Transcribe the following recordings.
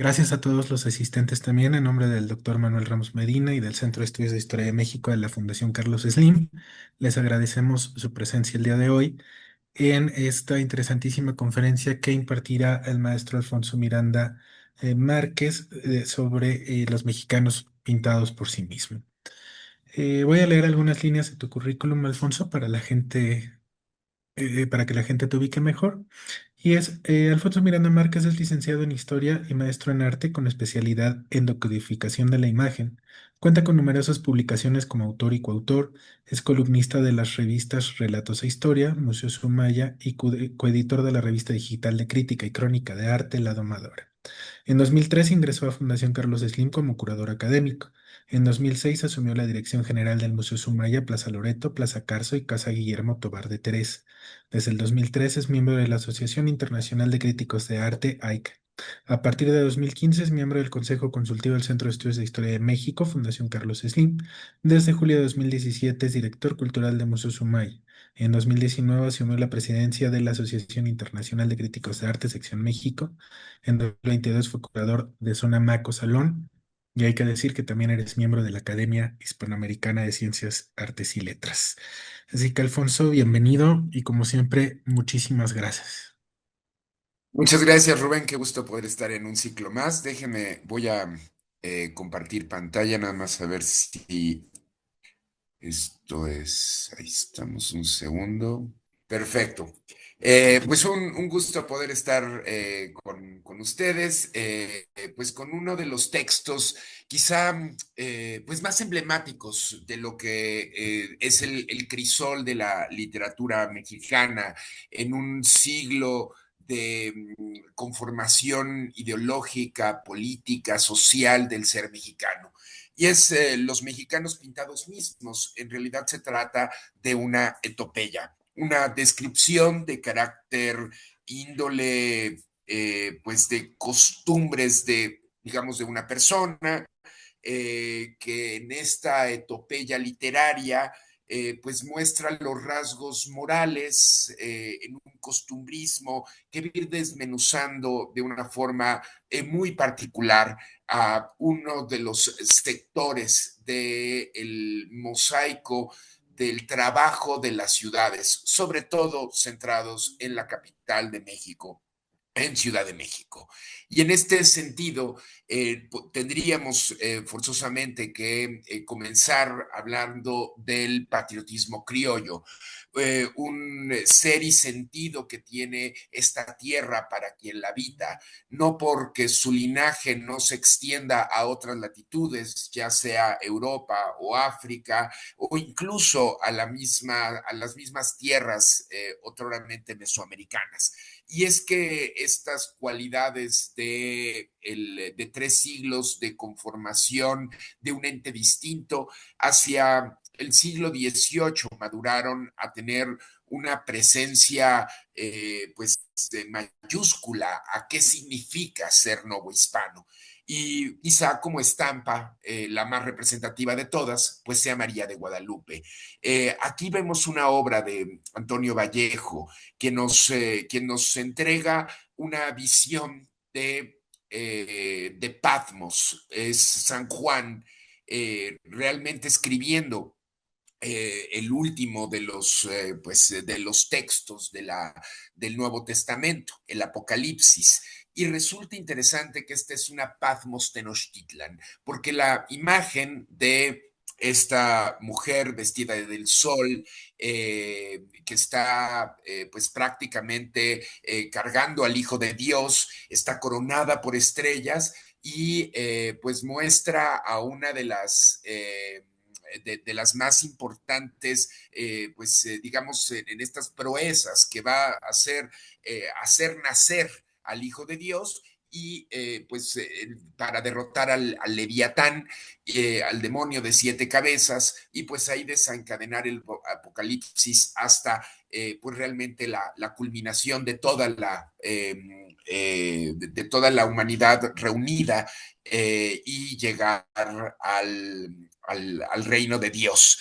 Gracias a todos los asistentes también, en nombre del doctor Manuel Ramos Medina y del Centro de Estudios de Historia de México de la Fundación Carlos Slim. Les agradecemos su presencia el día de hoy en esta interesantísima conferencia que impartirá el maestro Alfonso Miranda Márquez sobre los mexicanos pintados por sí mismos. Voy a leer algunas líneas de tu currículum, Alfonso, para que la gente te ubique mejor. Alfonso Miranda Márquez es licenciado en Historia y maestro en Arte con especialidad en decodificación de la imagen. Cuenta con numerosas publicaciones como autor y coautor. Es columnista de las revistas Relatos e Historia, Museo Sumaya y coeditor de la revista digital de crítica y crónica de arte La Domadora. En 2003 ingresó a Fundación Carlos Slim como curador académico. En 2006 asumió la dirección general del Museo Sumaya, Plaza Loreto, Plaza Carso y Casa Guillermo Tobar de Terés. Desde el 2003 es miembro de la Asociación Internacional de Críticos de Arte, AICA. A partir de 2015 es miembro del Consejo Consultivo del Centro de Estudios de Historia de México, Fundación Carlos Slim. Desde julio de 2017 es director cultural de Museo Sumaya. En 2019 asumió la presidencia de la Asociación Internacional de Críticos de Arte, Sección México. En 2022 fue curador de Zona Maco Salón. Y hay que decir que también eres miembro de la Academia Hispanoamericana de Ciencias, Artes y Letras. Así que, Alfonso, bienvenido y como siempre, muchísimas gracias. Muchas gracias, Rubén. Qué gusto poder estar en un ciclo más. Voy a compartir pantalla, nada más a ver si esto es. Ahí estamos, un segundo. Perfecto. Pues un gusto poder estar con ustedes, pues con uno de los textos quizá pues más emblemáticos de lo que es el crisol de la literatura mexicana en un siglo de conformación ideológica, política, social del ser mexicano. Y es Los mexicanos pintados mismos. En realidad se trata de una etopeya, una descripción de carácter índole, pues de costumbres de, digamos, de una persona, que en esta etopeya literaria pues muestra los rasgos morales en un costumbrismo que va a ir desmenuzando de una forma muy particular a uno de los sectores del mosaico del trabajo de las ciudades, sobre todo centrados en la capital de México, en Ciudad de México. Y en este sentido, tendríamos forzosamente que comenzar hablando del patriotismo criollo, un ser y sentido que tiene esta tierra para quien la habita, no porque su linaje no se extienda a otras latitudes, ya sea Europa o África, o incluso a las mismas tierras otroramente mesoamericanas. Y es que estas cualidades de 3 siglos de conformación de un ente distinto hacia el siglo XVIII maduraron a tener una presencia pues mayúscula a qué significa ser novohispano. Y quizá como estampa, la más representativa de todas, pues sea María de Guadalupe. Aquí vemos una obra de Antonio Vallejo, quien nos entrega una visión de Patmos, es San Juan realmente escribiendo el último de los textos del Nuevo Testamento, el Apocalipsis. Y resulta interesante que esta es una Patmos Tenochtitlan, porque la imagen de esta mujer vestida del sol, que está pues prácticamente cargando al Hijo de Dios, está coronada por estrellas y pues muestra a una de las más importantes, digamos, en estas proezas que va a hacer nacer al Hijo de Dios y para derrotar al Leviatán, al demonio de 7 cabezas, y pues ahí desencadenar el apocalipsis hasta pues realmente la culminación de toda la humanidad reunida y llegar al reino de Dios.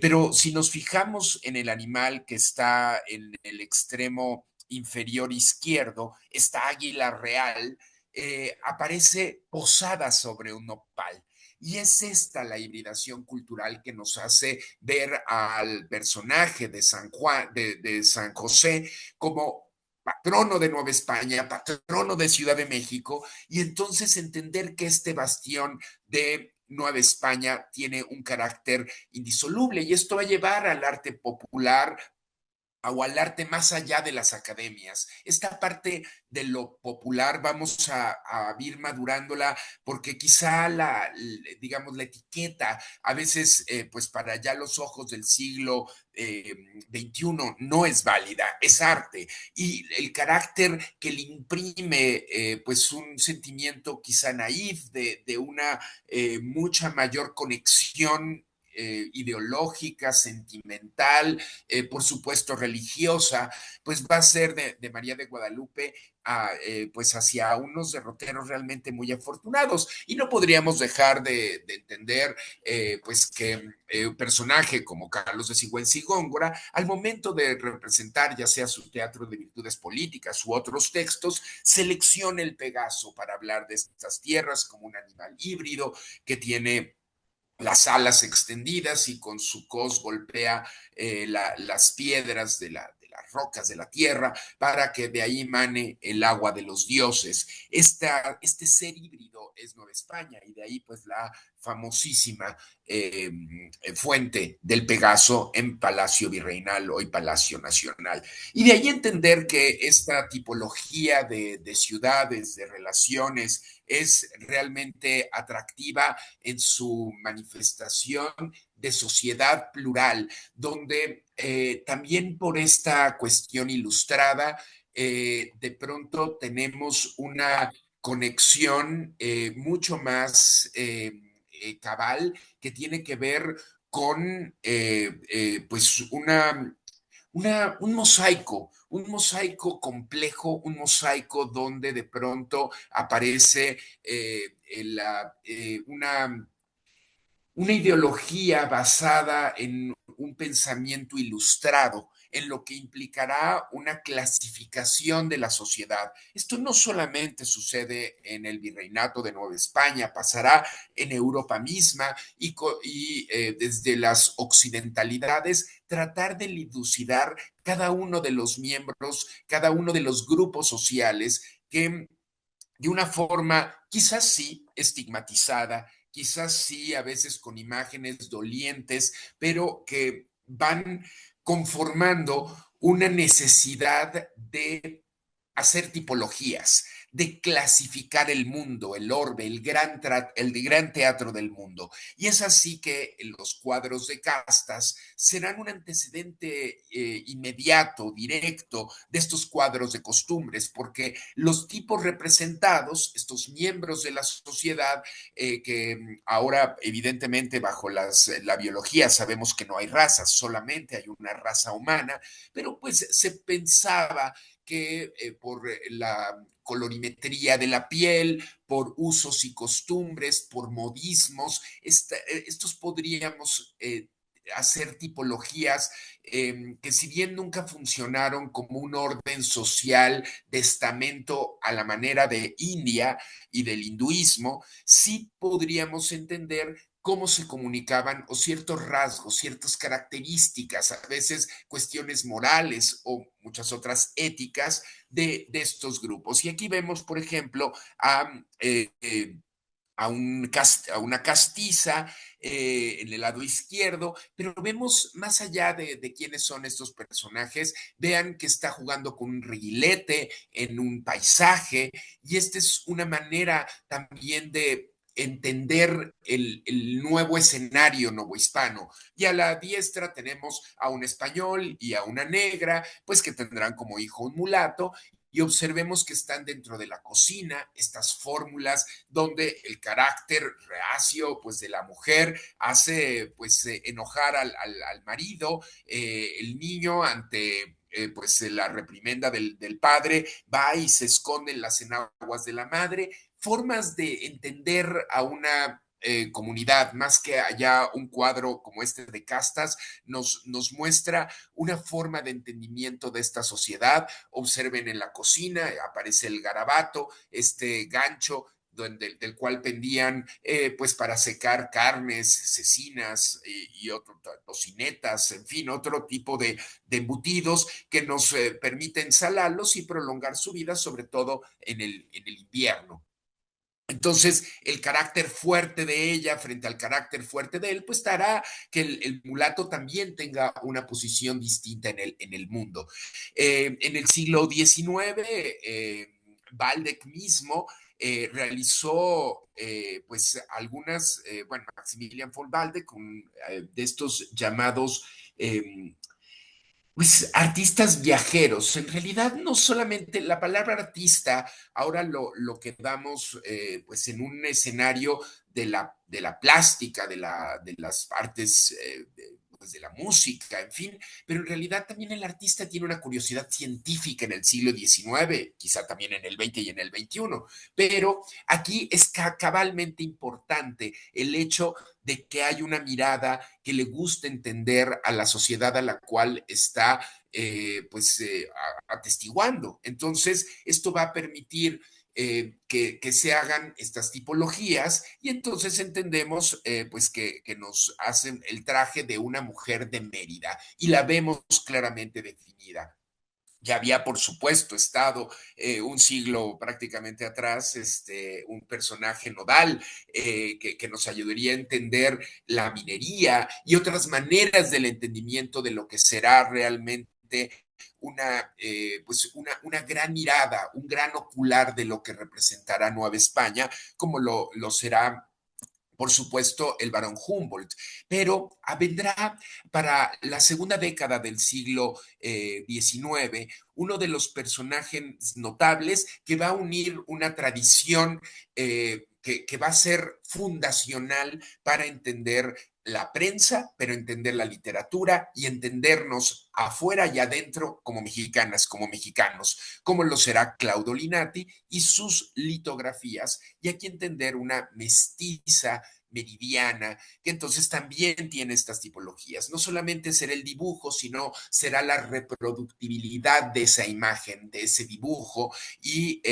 Pero si nos fijamos en el animal que está en el extremo inferior izquierdo, esta águila real, aparece posada sobre un nopal. Y es esta la hibridación cultural que nos hace ver al personaje de San Juan, de San José, como patrono de Nueva España, patrono de Ciudad de México, y entonces entender que este bastión de Nueva España tiene un carácter indisoluble, y esto va a llevar al arte popular o al arte más allá de las academias. Esta parte de lo popular vamos a ir madurándola porque quizá digamos, la etiqueta a veces, pues para ya los ojos del siglo XXI no es válida, es arte. Y el carácter que le imprime, pues un sentimiento quizá naif de una mucha mayor conexión ideológica, sentimental, por supuesto religiosa, pues va a ser de María de Guadalupe pues hacia unos derroteros realmente muy afortunados. Y no podríamos dejar de entender pues que un personaje como Carlos de Sigüenza y Góngora, al momento de representar ya sea su teatro de virtudes políticas u otros textos, selecciona el Pegaso para hablar de estas tierras como un animal híbrido que tiene las alas extendidas y con su cos golpea las piedras de las rocas de la tierra para que de ahí mane el agua de los dioses. Este ser híbrido es Nueva España y de ahí pues la famosísima eh, fuente del Pegaso en Palacio Virreinal, hoy Palacio Nacional. Y de ahí entender que esta tipología de ciudades, de relaciones, es realmente atractiva en su manifestación de sociedad plural, donde también por esta cuestión ilustrada, de pronto tenemos una conexión mucho más cabal que tiene que ver con pues un mosaico complejo, un mosaico donde de pronto aparece una ideología basada en un pensamiento ilustrado, en lo que implicará una clasificación de la sociedad. Esto no solamente sucede en el Virreinato de Nueva España, pasará en Europa misma y desde las occidentalidades tratar de dilucidar cada uno de los miembros, cada uno de los grupos sociales que de una forma quizás sí estigmatizada, quizás sí a veces con imágenes dolientes, pero que van conformando una necesidad de hacer tipologías, de clasificar el mundo, el orbe, el gran teatro del mundo. Y es así que los cuadros de castas serán un antecedente inmediato, directo, de estos cuadros de costumbres, porque los tipos representados, estos miembros de la sociedad, que ahora evidentemente bajo la biología sabemos que no hay razas, solamente hay una raza humana, pero pues se pensaba que por la colorimetría de la piel, por usos y costumbres, por modismos, estos podríamos hacer tipologías que si bien nunca funcionaron como un orden social de estamento a la manera de India y del hinduismo, sí podríamos entender cómo se comunicaban o ciertos rasgos, ciertas características, a veces cuestiones morales o muchas otras éticas de estos grupos. Y aquí vemos, por ejemplo, a una castiza en el lado izquierdo, pero vemos más allá de quiénes son estos personajes, vean que está jugando con un reguilete en un paisaje, y esta es una manera también de entender el nuevo escenario novohispano. Y a la diestra tenemos a un español y a una negra, pues que tendrán como hijo un mulato, y observemos que están dentro de la cocina, estas fórmulas donde el carácter reacio pues de la mujer hace pues enojar al marido, el niño ante pues la reprimenda del padre va y se esconde en las enaguas de la madre, formas de entender a una comunidad, más que haya un cuadro como este de castas, nos muestra una forma de entendimiento de esta sociedad. Observen en la cocina, aparece el garabato, este gancho del cual pendían pues para secar carnes, cecinas y otro, tocinetas, en fin, otro tipo de embutidos que nos permiten salarlos y prolongar su vida, sobre todo en el invierno. Entonces, el carácter fuerte de ella frente al carácter fuerte de él, pues hará que el mulato también tenga una posición distinta en el mundo. En el siglo XIX, Waldeck mismo realizó pues algunas, bueno, Maximilian von Waldeck, de estos llamados pues artistas viajeros. En realidad no solamente la palabra artista, ahora lo quedamos pues en un escenario de la plástica, de las artes, pues de la música, en fin, pero en realidad también el artista tiene una curiosidad científica en el siglo XIX, quizá también en el XX y en el XXI, pero aquí es cabalmente importante el hecho de que hay una mirada que le gusta entender a la sociedad a la cual está pues atestiguando. Entonces, esto va a permitir que se hagan estas tipologías y entonces entendemos pues que nos hacen el traje de una mujer de Mérida y la vemos claramente definida. Ya había, por supuesto, estado un siglo prácticamente atrás, un personaje nodal que nos ayudaría a entender la minería y otras maneras del entendimiento de lo que será realmente pues una gran mirada, un gran ocular de lo que representará Nueva España, como lo será por supuesto, el barón Humboldt, pero vendrá para la segunda década del siglo XIX uno de los personajes notables que va a unir una tradición que va a ser fundacional para entender la prensa, pero entender la literatura y entendernos afuera y adentro como mexicanas, como mexicanos, como lo será Claudio Linati y sus litografías, y aquí entender una mestiza meridiana, que entonces también tiene estas tipologías. No solamente será el dibujo, sino será la reproductibilidad de esa imagen, de ese dibujo, y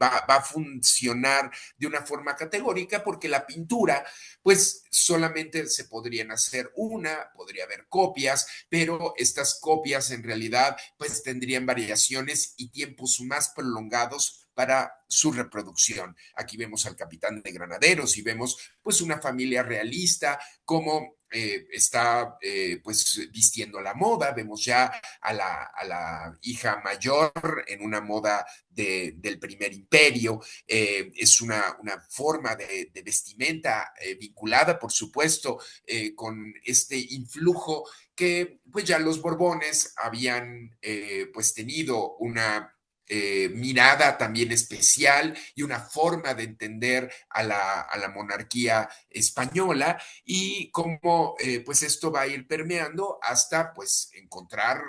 va a funcionar de una forma categórica porque la pintura, pues solamente se podrían hacer una, podría haber copias, pero estas copias en realidad pues tendrían variaciones y tiempos más prolongados para su reproducción. Aquí vemos al capitán de granaderos y vemos pues una familia realista, como está pues vistiendo la moda, vemos ya a la hija mayor en una moda del primer imperio, es una forma de vestimenta vinculada, por supuesto, con este influjo que pues ya los Borbones habían pues tenido una mirada también especial y una forma de entender a la monarquía española y cómo pues esto va a ir permeando hasta pues encontrar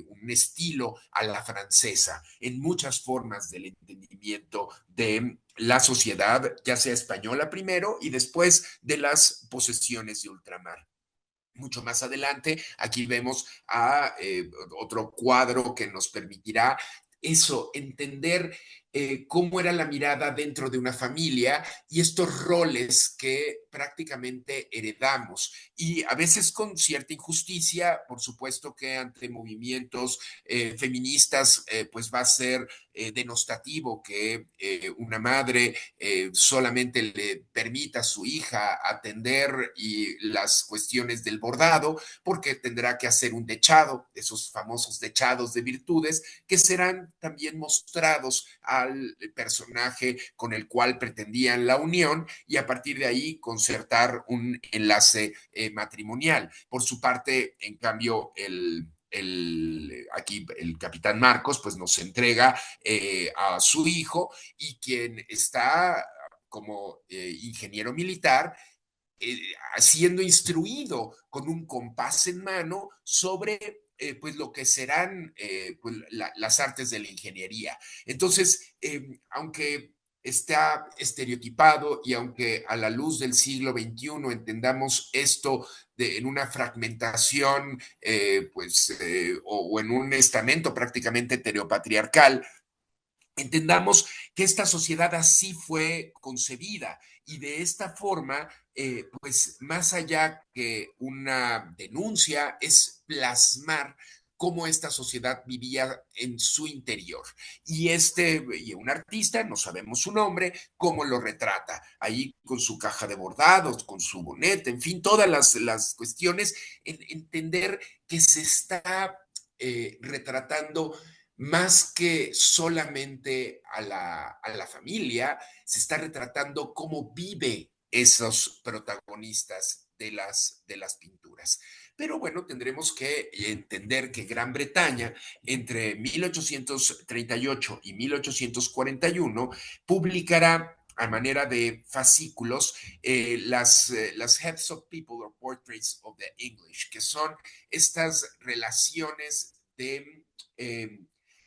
un estilo a la francesa en muchas formas del entendimiento de la sociedad, ya sea española primero y después de las posesiones de ultramar. Mucho más adelante, aquí vemos a otro cuadro que nos permitirá eso, entender cómo era la mirada dentro de una familia y estos roles que prácticamente heredamos. Y a veces con cierta injusticia, por supuesto que ante movimientos feministas, pues va a ser denostativo que una madre solamente le permita a su hija atender y las cuestiones del bordado, porque tendrá que hacer un dechado, esos famosos dechados de virtudes, que serán también mostrados al personaje con el cual pretendían la unión y a partir de ahí concertar un enlace matrimonial. Por su parte, en cambio, aquí el capitán Marcos pues nos entrega a su hijo y quien está como ingeniero militar eh, siendo instruido con un compás en mano sobre pues lo que serán pues, las artes de la ingeniería. Entonces, aunque está estereotipado y aunque a la luz del siglo XXI entendamos esto en una fragmentación o en un estamento prácticamente heteropatriarcal, entendamos que esta sociedad así fue concebida y de esta forma, pues más allá que una denuncia, es plasmar cómo esta sociedad vivía en su interior. Y un artista, no sabemos su nombre, cómo lo retrata, ahí con su caja de bordados, con su bonete, en fin, todas las cuestiones, entender que se está retratando más que solamente a la familia, se está retratando cómo vive esos protagonistas de las pinturas. Pero bueno, tendremos que entender que Gran Bretaña entre 1838 y 1841 publicará a manera de fascículos las Heads of People or Portraits of the English, que son estas relaciones de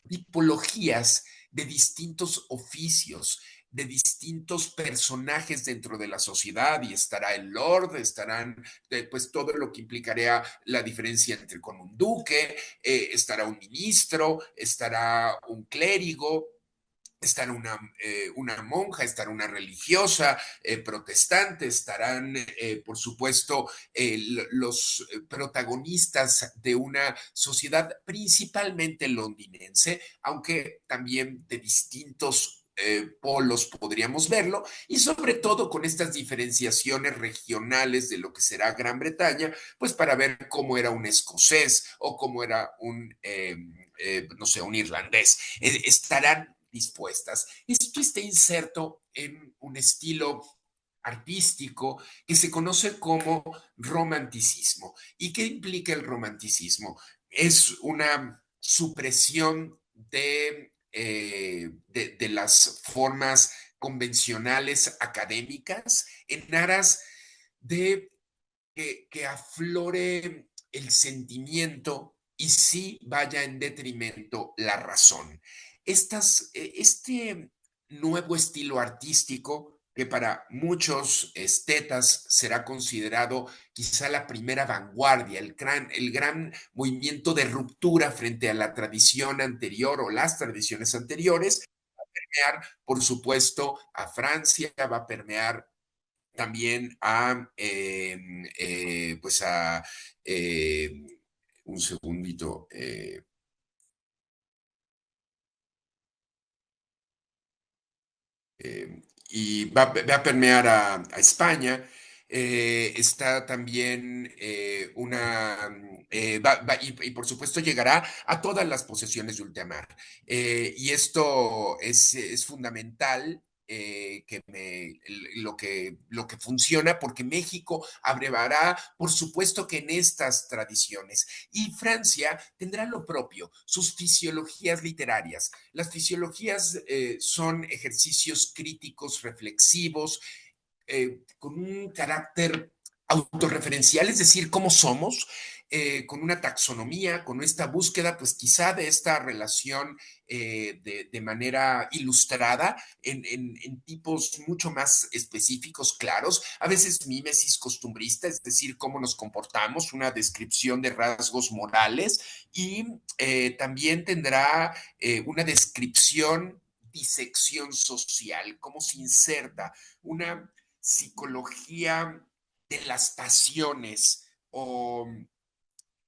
tipologías de distintos oficios, de distintos personajes dentro de la sociedad, y estará el lord, estarán pues todo lo que implicaría la diferencia entre con un duque, estará un ministro, estará un clérigo, estará una monja, estará una religiosa protestante, estarán, por supuesto, los protagonistas de una sociedad principalmente londinense, aunque también de distintos polos podríamos verlo, y sobre todo con estas diferenciaciones regionales de lo que será Gran Bretaña, pues para ver cómo era un escocés o cómo era no sé, un irlandés. Estarán dispuestas. Esto está inserto en un estilo artístico que se conoce como romanticismo. ¿Y qué implica el romanticismo? Es una supresión de las formas convencionales académicas en aras de que aflore el sentimiento y sí vaya en detrimento la razón. Este nuevo estilo artístico, que para muchos estetas será considerado quizá la primera vanguardia, el gran movimiento de ruptura frente a la tradición anterior o las tradiciones anteriores, por supuesto, a Francia, va a permear también pues eh, un segundito, eh, y va a permear a España. Está también y por supuesto llegará a todas las posesiones de ultramar. Y esto es fundamental. Lo que funciona, porque México abrevará, por supuesto que en estas tradiciones, y Francia tendrá lo propio, sus fisiologías literarias. Las fisiologías son ejercicios críticos, reflexivos, con un carácter autorreferencial, es decir, cómo somos, con una taxonomía, con esta búsqueda, pues quizá de esta relación de manera ilustrada en tipos mucho más específicos, claros, a veces mímesis costumbrista, es decir, cómo nos comportamos, una descripción de rasgos morales, y también tendrá una descripción, disección social, cómo se inserta una psicología de las pasiones, o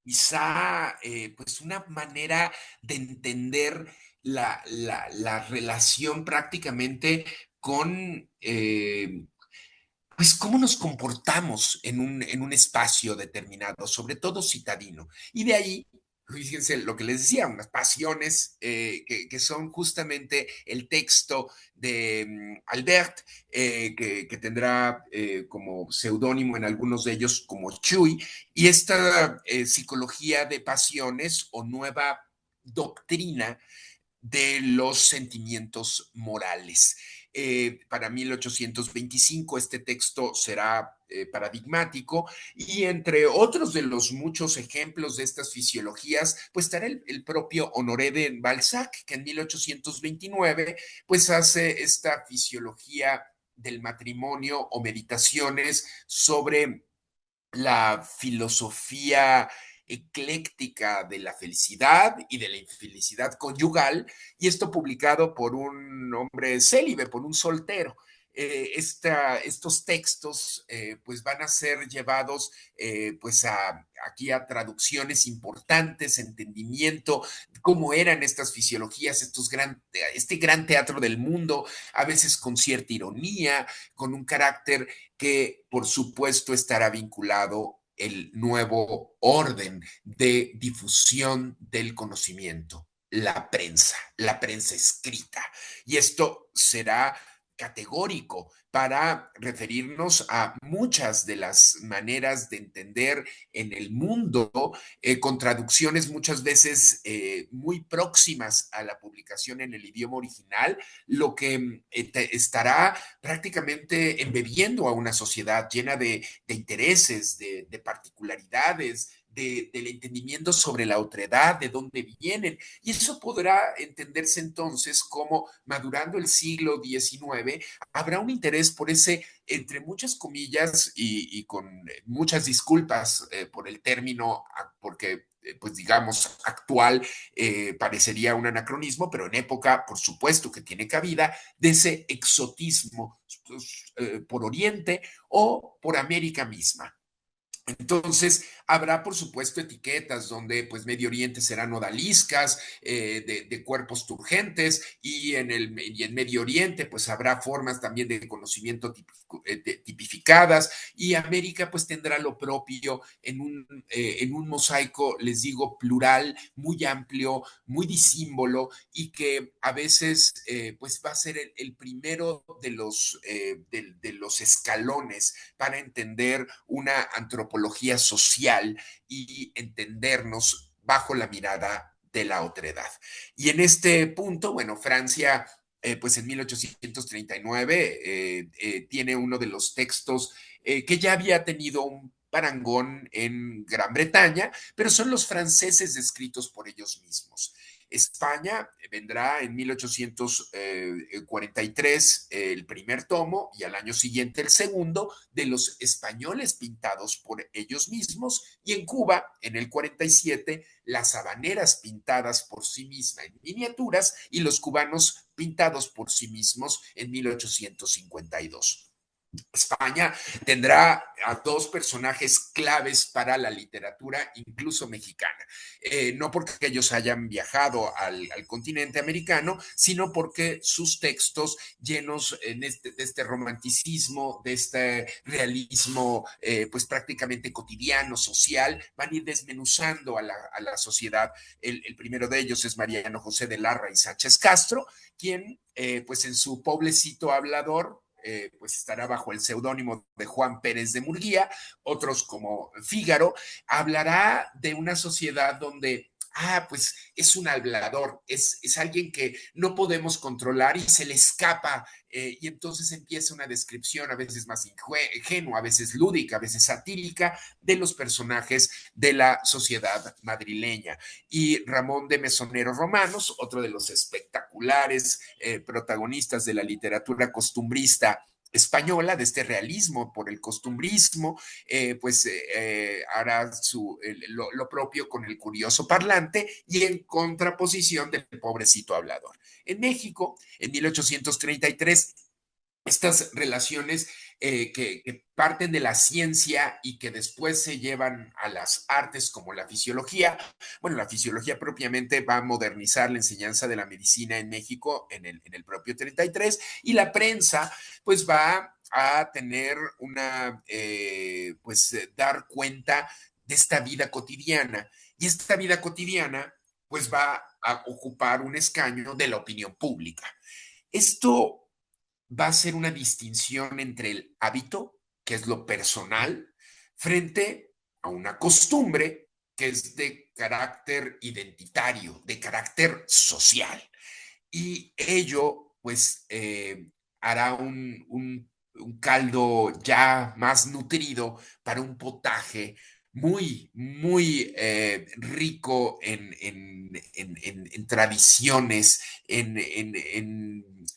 quizá pues una manera de entender la relación prácticamente con pues cómo nos comportamos en un espacio determinado, sobre todo citadino. Y de ahí, fíjense lo que les decía, unas pasiones que son justamente el texto de Albert, que tendrá como seudónimo en algunos de ellos como Chuy, y esta psicología de pasiones o nueva doctrina de los sentimientos morales. Para 1825 este texto será paradigmático, y entre otros de los muchos ejemplos de estas fisiologías, pues estará el propio Honoré de Balzac, que en 1829 pues hace esta fisiología del matrimonio o meditaciones sobre la filosofía ecléctica de la felicidad y de la infelicidad conyugal, y esto publicado por un hombre célibe, por un soltero. Estos textos pues van a ser llevados pues aquí a traducciones importantes, entendimiento, cómo eran estas fisiologías, este gran teatro del mundo, a veces con cierta ironía, con un carácter que por supuesto estará vinculado el nuevo orden de difusión del conocimiento, la prensa escrita. Y esto será categórico para referirnos a muchas de las maneras de entender en el mundo, con traducciones muchas veces muy próximas a la publicación en el idioma original, lo que estará prácticamente embebiendo a una sociedad llena de intereses, de particularidades, del entendimiento sobre la otredad, de dónde vienen. Y eso podrá entenderse entonces como madurando el siglo XIX, habrá un interés por ese, entre muchas comillas y con muchas disculpas por el término, porque pues digamos actual parecería un anacronismo, pero en época por supuesto que tiene cabida, de ese exotismo por Oriente o por América misma. Entonces, habrá, por supuesto, etiquetas donde, pues, Medio Oriente serán odaliscas, de cuerpos turgentes, y en Medio Oriente, pues, habrá formas también de conocimiento tipificadas, y América, pues, tendrá lo propio en un mosaico, les digo, plural, muy amplio, muy disímbolo, y que a veces, pues, va a ser el primero de los escalones para entender una antropología social y entendernos bajo la mirada de la otredad. Y en este punto, bueno, Francia, pues en 1839 tiene uno de los textos que ya había tenido un parangón en Gran Bretaña, pero son los franceses descritos por ellos mismos. España vendrá en 1843 el primer tomo y al año siguiente el segundo de los españoles pintados por ellos mismos, y en Cuba en el 47 las habaneras pintadas por sí misma en miniaturas y los cubanos pintados por sí mismos en 1852. España tendrá a dos personajes claves para la literatura, incluso mexicana. No porque ellos hayan viajado al continente americano, sino porque sus textos llenos de este romanticismo, de este realismo, pues prácticamente cotidiano, social, van a ir desmenuzando a la sociedad. El primero de ellos es Mariano José de Larra y Sánchez Castro, quien, pues en su poblecito hablador, pues estará bajo el seudónimo de Juan Pérez de Murguía, otros como Fígaro, hablará de una sociedad donde pues es un hablador, es alguien que no podemos controlar y se le escapa, y entonces empieza una descripción a veces más ingenua, a veces lúdica, a veces satírica de los personajes de la sociedad madrileña. Y Ramón de Mesonero Romanos, otro de los espectaculares protagonistas de la literatura costumbrista española, de este realismo por el costumbrismo, pues hará lo propio con el curioso parlante y en contraposición del pobrecito hablador. En México, en 1833, estas relaciones que parten de la ciencia y que después se llevan a las artes como la fisiología. Bueno, la fisiología propiamente va a modernizar la enseñanza de la medicina en México en el propio 33, y la prensa pues va a tener pues dar cuenta de esta vida cotidiana, y esta vida cotidiana pues va a ocupar un escaño de la opinión pública. Esto va a ser una distinción entre el hábito, que es lo personal, frente a una costumbre que es de carácter identitario, de carácter social. Y ello, pues, hará un caldo ya más nutrido para un potaje muy rico en tradiciones,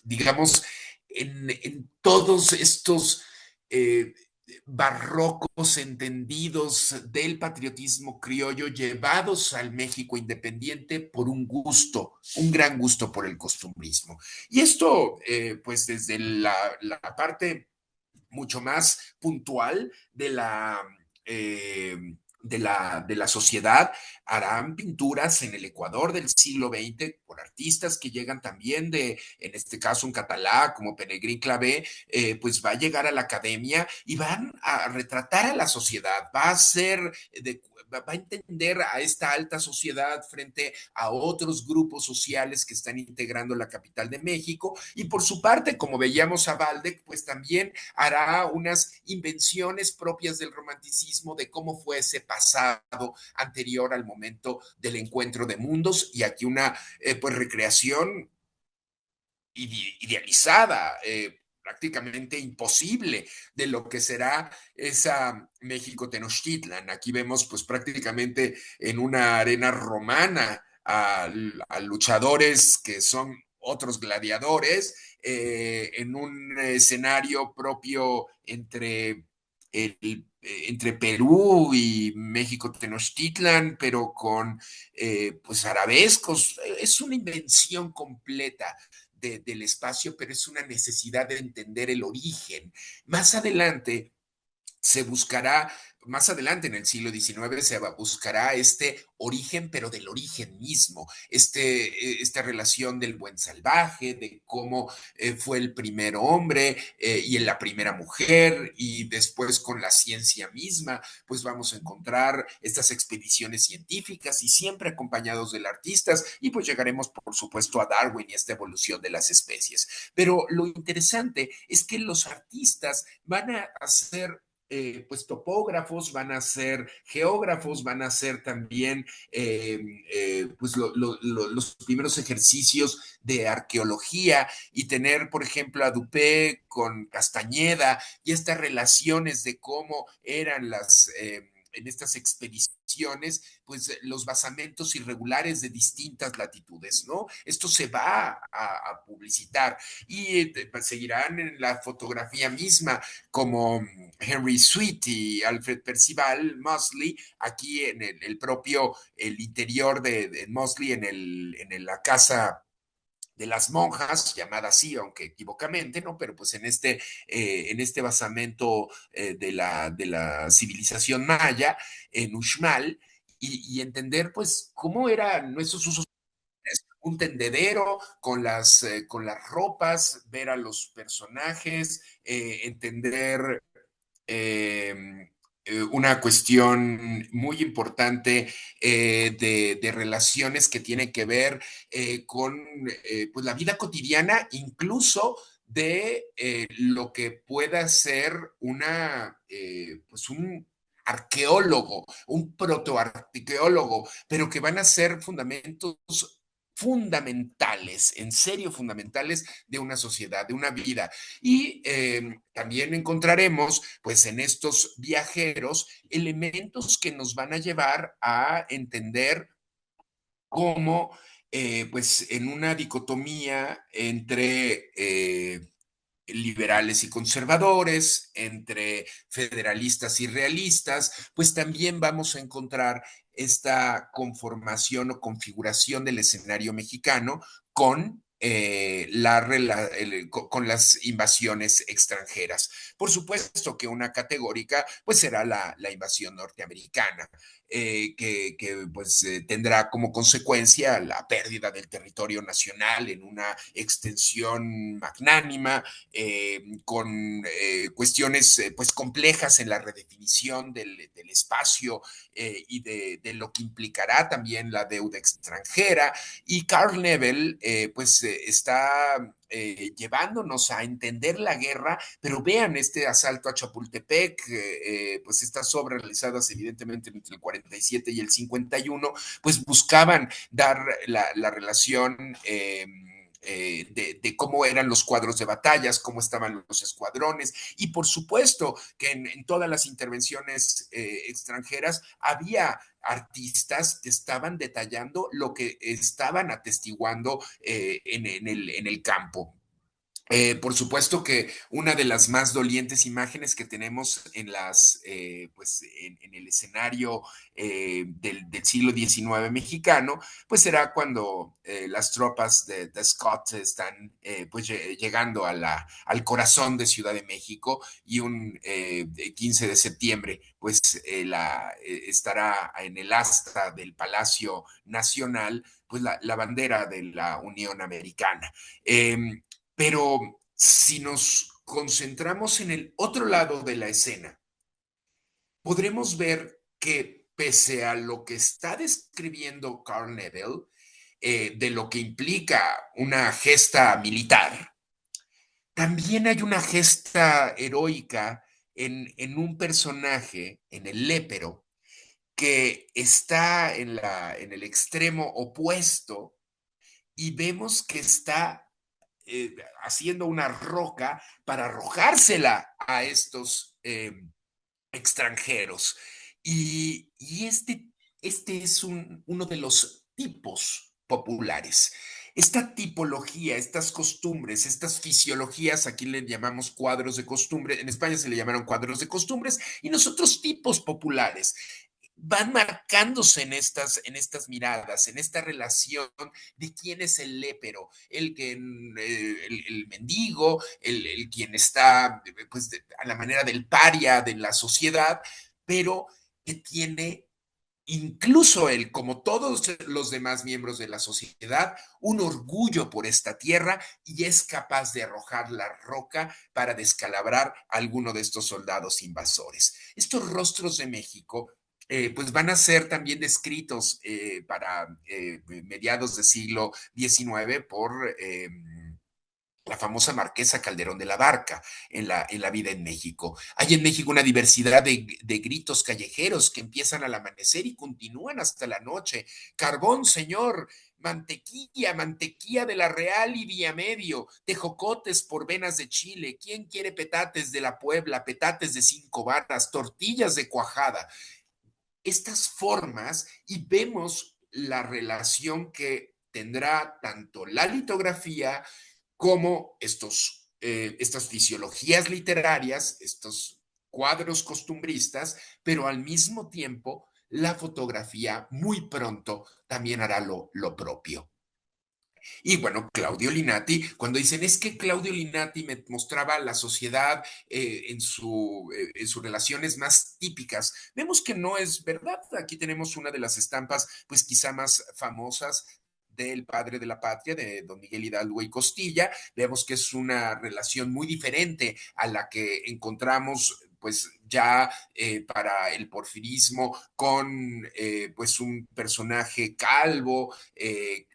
digamos, en todos estos eh, barrocos entendidos del patriotismo criollo llevados al México independiente por un gusto, un gran gusto por el costumbrismo. Y esto, pues desde la parte mucho más puntual de la sociedad, harán pinturas en el Ecuador del siglo XX por artistas que llegan también en este caso, un catalá como Pelegrín Clavé, pues va a llegar a la academia y van a retratar a la sociedad, va a entender a esta alta sociedad frente a otros grupos sociales que están integrando la capital de México. Y por su parte, como veíamos a Waldeck, pues también hará unas invenciones propias del romanticismo de cómo fue ese pasado anterior al momento del encuentro de mundos, y aquí una pues recreación idealizada, prácticamente imposible de lo que será esa México Tenochtitlan. Aquí vemos pues prácticamente en una arena romana a luchadores que son otros gladiadores, en un escenario propio entre Perú y México Tenochtitlan, pero con pues arabescos. Es una invención completa del espacio, pero es una necesidad de entender el origen. Más adelante se buscará, más adelante en el siglo XIX buscará este origen, pero del origen mismo, esta relación del buen salvaje, de cómo fue el primer hombre y la primera mujer, y después con la ciencia misma, pues vamos a encontrar estas expediciones científicas y siempre acompañados de artistas, y pues llegaremos por supuesto a Darwin y esta evolución de las especies. Pero lo interesante es que los artistas van a hacer pues topógrafos, van a ser geógrafos, van a ser también pues los primeros ejercicios de arqueología, y tener, por ejemplo, a Dupé con Castañeda y estas relaciones de cómo eran en estas expediciones, pues los basamentos irregulares de distintas latitudes, ¿no? Esto se va a publicitar, y seguirán en la fotografía misma como Henry Sweet y Alfred Percival Mosley, aquí en el interior de Mosley, la casa de las monjas, llamada así, aunque equivocamente, ¿no? Pero pues en este basamento de la civilización maya, en Uxmal, y entender pues cómo eran nuestros usos, un tendedero con las ropas, ver a los personajes, entender eh, una cuestión muy importante de relaciones que tienen que ver con pues la vida cotidiana, incluso de lo que pueda ser pues un arqueólogo, un protoarqueólogo, pero que van a ser fundamentos fundamentales, en serio fundamentales de una sociedad, de una vida. Y también encontraremos, pues en estos viajeros, elementos que nos van a llevar a entender cómo, pues en una dicotomía entre liberales y conservadores, entre federalistas y realistas, pues también vamos a encontrar esta conformación o configuración del escenario mexicano con con las invasiones extranjeras. Por supuesto que una categórica pues será la invasión norteamericana, pues tendrá como consecuencia la pérdida del territorio nacional en una extensión magnánima, con cuestiones pues complejas en la redefinición del espacio y de lo que implicará también la deuda extranjera. Y Carl Neville pues está llevándonos a entender la guerra, pero vean este asalto a Chapultepec, pues estas obras realizadas evidentemente entre el 47 y el 51, pues buscaban dar la relación de cómo eran los cuadros de batallas, cómo estaban los escuadrones, y por supuesto que en todas las intervenciones extranjeras había artistas que estaban detallando lo que estaban atestiguando en el campo. Por supuesto que una de las más dolientes imágenes que tenemos pues en el escenario del siglo XIX mexicano, pues será cuando las tropas de Scott están pues llegando al corazón de Ciudad de México y un 15 de septiembre pues estará en el asta del Palacio Nacional pues la bandera de la Unión Americana. Pero si nos concentramos en el otro lado de la escena, podremos ver que pese a lo que está describiendo Carl Neville, de lo que implica una gesta militar, también hay una gesta heroica en un personaje, en el lépero, que está en el extremo opuesto y vemos que está haciendo una roca para arrojársela a estos extranjeros. Y este es uno de los tipos populares. Esta tipología, estas costumbres, estas fisiologías, aquí le llamamos cuadros de costumbre, en España se le llamaron cuadros de costumbres, y nosotros tipos populares van marcándose en estas miradas, en esta relación de quién es el lépero, el mendigo, el quien está pues, a la manera del paria de la sociedad, pero que tiene incluso él, como todos los demás miembros de la sociedad, un orgullo por esta tierra y es capaz de arrojar la roca para descalabrar a alguno de estos soldados invasores. Estos rostros de México pues van a ser también descritos para mediados del siglo XIX por la famosa Marquesa Calderón de la Barca en la vida en México. Hay en México una diversidad de gritos callejeros que empiezan al amanecer y continúan hasta la noche. Carbón, señor, mantequilla, mantequilla de la Real y Vía Medio, tejocotes por venas de Chile, ¿quién quiere petates de la Puebla, petates de 5 barras, tortillas de cuajada? Estas formas y vemos la relación que tendrá tanto la litografía como estas fisiologías literarias, estos cuadros costumbristas, pero al mismo tiempo la fotografía muy pronto también hará lo propio. Y bueno, Claudio Linati, cuando dicen es que Claudio Linati me mostraba la sociedad en sus relaciones más típicas, vemos que no es verdad. Aquí tenemos una de las estampas, pues quizá más famosas del padre de la patria, de don Miguel Hidalgo y Costilla. Vemos que es una relación muy diferente a la que encontramos pues ya para el porfirismo con pues un personaje calvo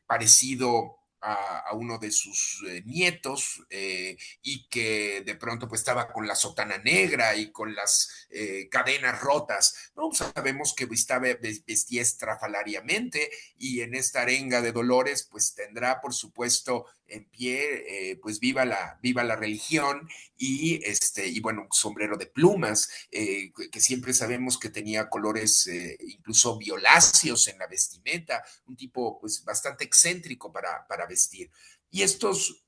parecido a uno de sus nietos y que de pronto pues estaba con la sotana negra y con las cadenas rotas. No sabemos que vestía estrafalariamente y en esta arenga de Dolores pues tendrá por supuesto en pie pues viva la religión y bueno, un sombrero de plumas que siempre sabemos que tenía colores incluso violáceos en la vestimenta, un tipo pues bastante excéntrico para vestir. Y estos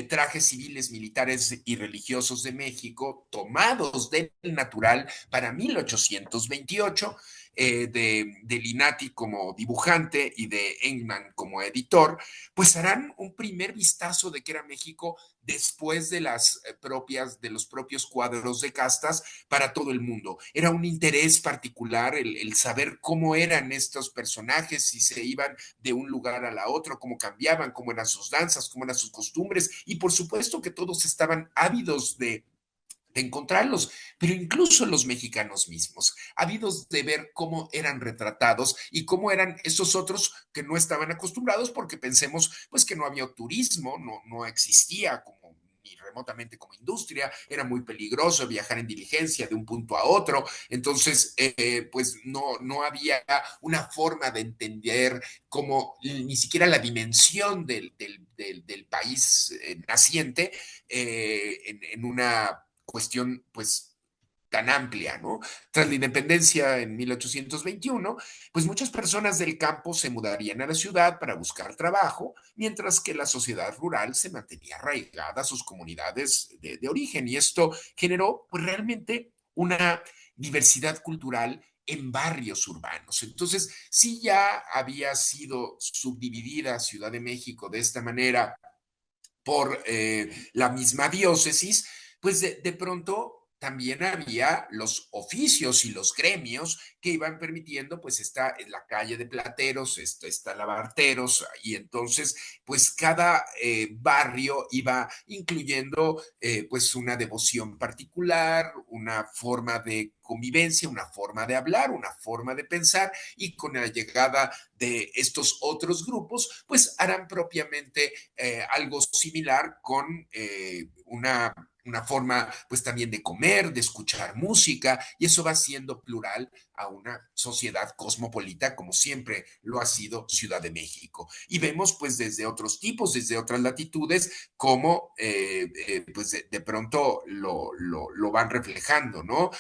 trajes civiles, militares y religiosos de México, tomados del natural para 1828, de Linati como dibujante y de Engman como editor, pues harán un primer vistazo de qué era México después de de los propios cuadros de castas para todo el mundo. Era un interés particular el saber cómo eran estos personajes, si se iban de un lugar a la otro, cómo cambiaban, cómo eran sus danzas, cómo eran sus costumbres, y por supuesto que todos estaban ávidos de encontrarlos, pero incluso los mexicanos mismos, ávidos de ver cómo eran retratados y cómo eran esos otros que no estaban acostumbrados, porque pensemos pues que no había turismo, no existía como ni remotamente como industria, era muy peligroso viajar en diligencia de un punto a otro, entonces pues no había una forma de entender como ni siquiera la dimensión del país naciente en una cuestión pues tan amplia, ¿no? Tras la independencia en 1821, pues muchas personas del campo se mudarían a la ciudad para buscar trabajo, mientras que la sociedad rural se mantenía arraigada a sus comunidades de origen. Y esto generó pues realmente una diversidad cultural en barrios urbanos. Entonces, si ya había sido subdividida Ciudad de México de esta manera por la misma diócesis, pues de pronto también había los oficios y los gremios que iban permitiendo, pues está en la calle de Plateros, está Lavarteros, y entonces, pues cada barrio iba incluyendo pues una devoción particular, una forma de convivencia, una forma de hablar, una forma de pensar, y con la llegada de estos otros grupos, pues harán propiamente algo similar con una forma pues también de comer, de escuchar música, y eso va siendo plural a una sociedad cosmopolita como siempre lo ha sido Ciudad de México. Y vemos pues desde otros tipos, desde otras latitudes, cómo pues de pronto lo van reflejando, ¿no?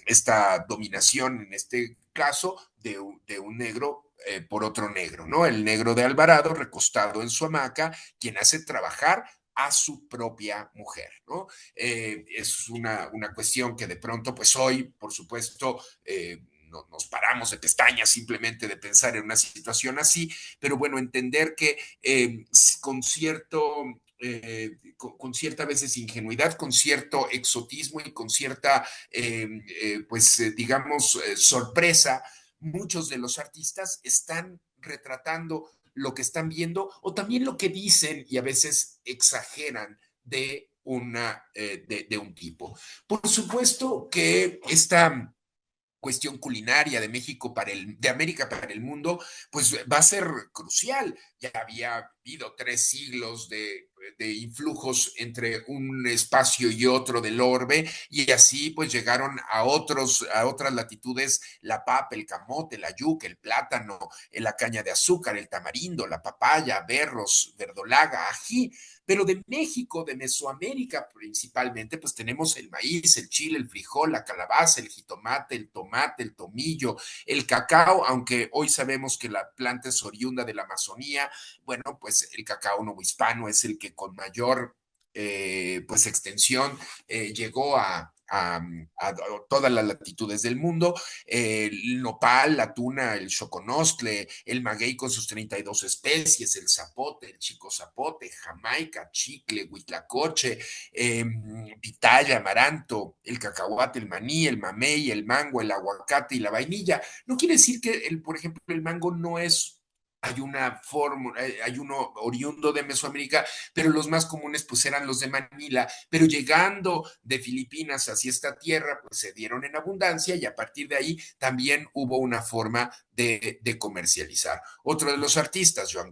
Esta dominación en este caso de un negro por otro negro, ¿no? El negro de Alvarado recostado en su hamaca, quien hace trabajar a su propia mujer, ¿no? Es una cuestión que de pronto, pues hoy, por supuesto, no, nos paramos de pestañas simplemente de pensar en una situación así, pero bueno, entender que con cierto con cierta a veces ingenuidad, con cierto exotismo y con cierta, pues digamos, sorpresa, muchos de los artistas están retratando lo que están viendo o también lo que dicen y a veces exageran de un tipo. Por supuesto que esta cuestión culinaria de México de América para el mundo, pues va a ser crucial. Ya había habido 3 siglos de influjos entre un espacio y otro del orbe, y así pues llegaron a otras latitudes la papa, el camote, la yuca, el plátano, la caña de azúcar, el tamarindo, la papaya, berros, verdolaga, ají. Pero de México, de Mesoamérica principalmente, pues tenemos el maíz, el chile, el frijol, la calabaza, el jitomate, el tomillo, el cacao, aunque hoy sabemos que la planta es oriunda de la Amazonía. Bueno, pues el cacao novohispano es el que con mayor pues extensión llegó a todas las latitudes del mundo. El nopal, la tuna, el choconostle, el maguey con sus 32 especies, el zapote, el chico zapote, jamaica, chicle, huitlacoche, pitaya, amaranto, el cacahuate, el maní, el mamey, el mango, el aguacate y la vainilla. No quiere decir que, por ejemplo, el mango no es hay una fórmula, hay uno oriundo de Mesoamérica, pero los más comunes pues eran los de Manila, pero llegando de Filipinas hacia esta tierra, pues se dieron en abundancia y a partir de ahí también hubo una forma de comercializar. Otro de los artistas, Joan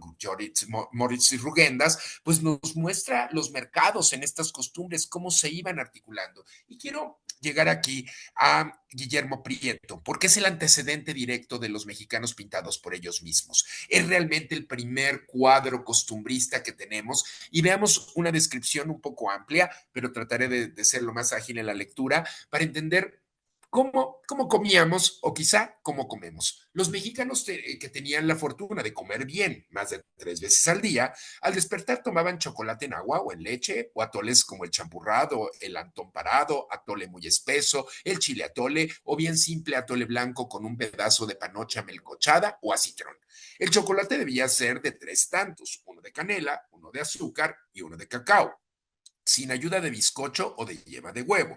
Moritz y Rugendas, pues nos muestra los mercados en estas costumbres, cómo se iban articulando. Y quiero llegar aquí a Guillermo Prieto, porque es el antecedente directo de los mexicanos pintados por ellos mismos. Es realmente el primer cuadro costumbrista que tenemos y veamos una descripción un poco amplia, pero trataré de ser lo más ágil en la lectura para entender cómo comíamos o quizá cómo comemos. Los mexicanos que tenían la fortuna de comer bien más de 3 veces al día, al despertar tomaban chocolate en agua o en leche o atoles como el champurrado, el antón parado, atole muy espeso, el chile atole o bien simple atole blanco con un pedazo de panocha melcochada o acitrón. El chocolate debía ser de 3 tantos, uno de canela, uno de azúcar y uno de cacao, sin ayuda de bizcocho o de yema de huevo.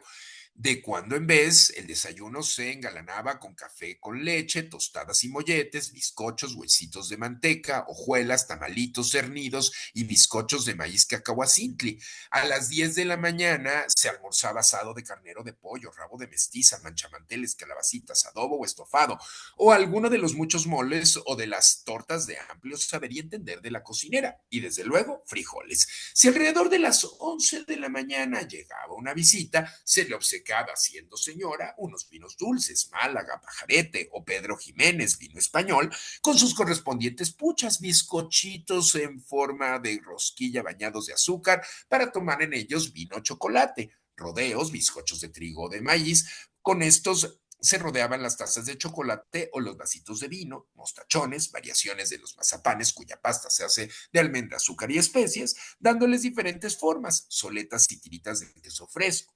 De cuando en vez, el desayuno se engalanaba con café con leche, tostadas y molletes, bizcochos, huesitos de manteca, hojuelas, tamalitos cernidos y bizcochos de maíz cacahuacintli. A las 10 de la mañana se almorzaba asado de carnero, de pollo, rabo de mestiza, manchamanteles, calabacitas, adobo o estofado, o alguno de los muchos moles o de las tortas de amplio saber y entender de la cocinera, y desde luego frijoles. Si alrededor de las 11 de la mañana llegaba una visita, se le obsecaba, siendo señora, unos vinos dulces, Málaga, Pajarete o Pedro Jiménez, vino español, con sus correspondientes puchas, bizcochitos en forma de rosquilla bañados de azúcar, para tomar en ellos vino chocolate, rodeos, bizcochos de trigo o de maíz. Con estos se rodeaban las tazas de chocolate o los vasitos de vino, mostachones, variaciones de los mazapanes, cuya pasta se hace de almendra, azúcar y especias, dándoles diferentes formas, soletas y tiritas de queso fresco.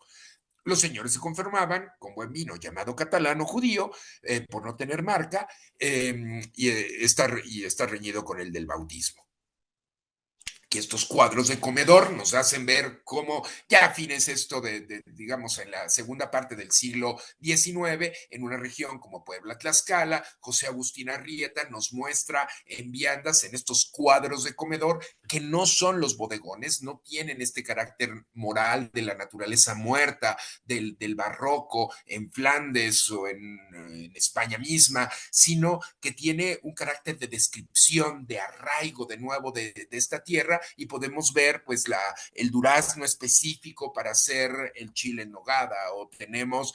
Los señores se conformaban con buen vino llamado catalán o judío, por no tener marca, y está reñido con el del bautismo. Que estos cuadros de comedor nos hacen ver cómo ya afines esto digamos, en la segunda parte del siglo XIX, en una región como Puebla, Tlaxcala, José Agustín Arrieta nos muestra en viandas, en estos cuadros de comedor, que no son los bodegones, no tienen este carácter moral de la naturaleza muerta, del barroco en Flandes o en España misma, sino que tiene un carácter de descripción, de arraigo de nuevo de esta tierra, y podemos ver pues el durazno específico para hacer el chile en nogada, o tenemos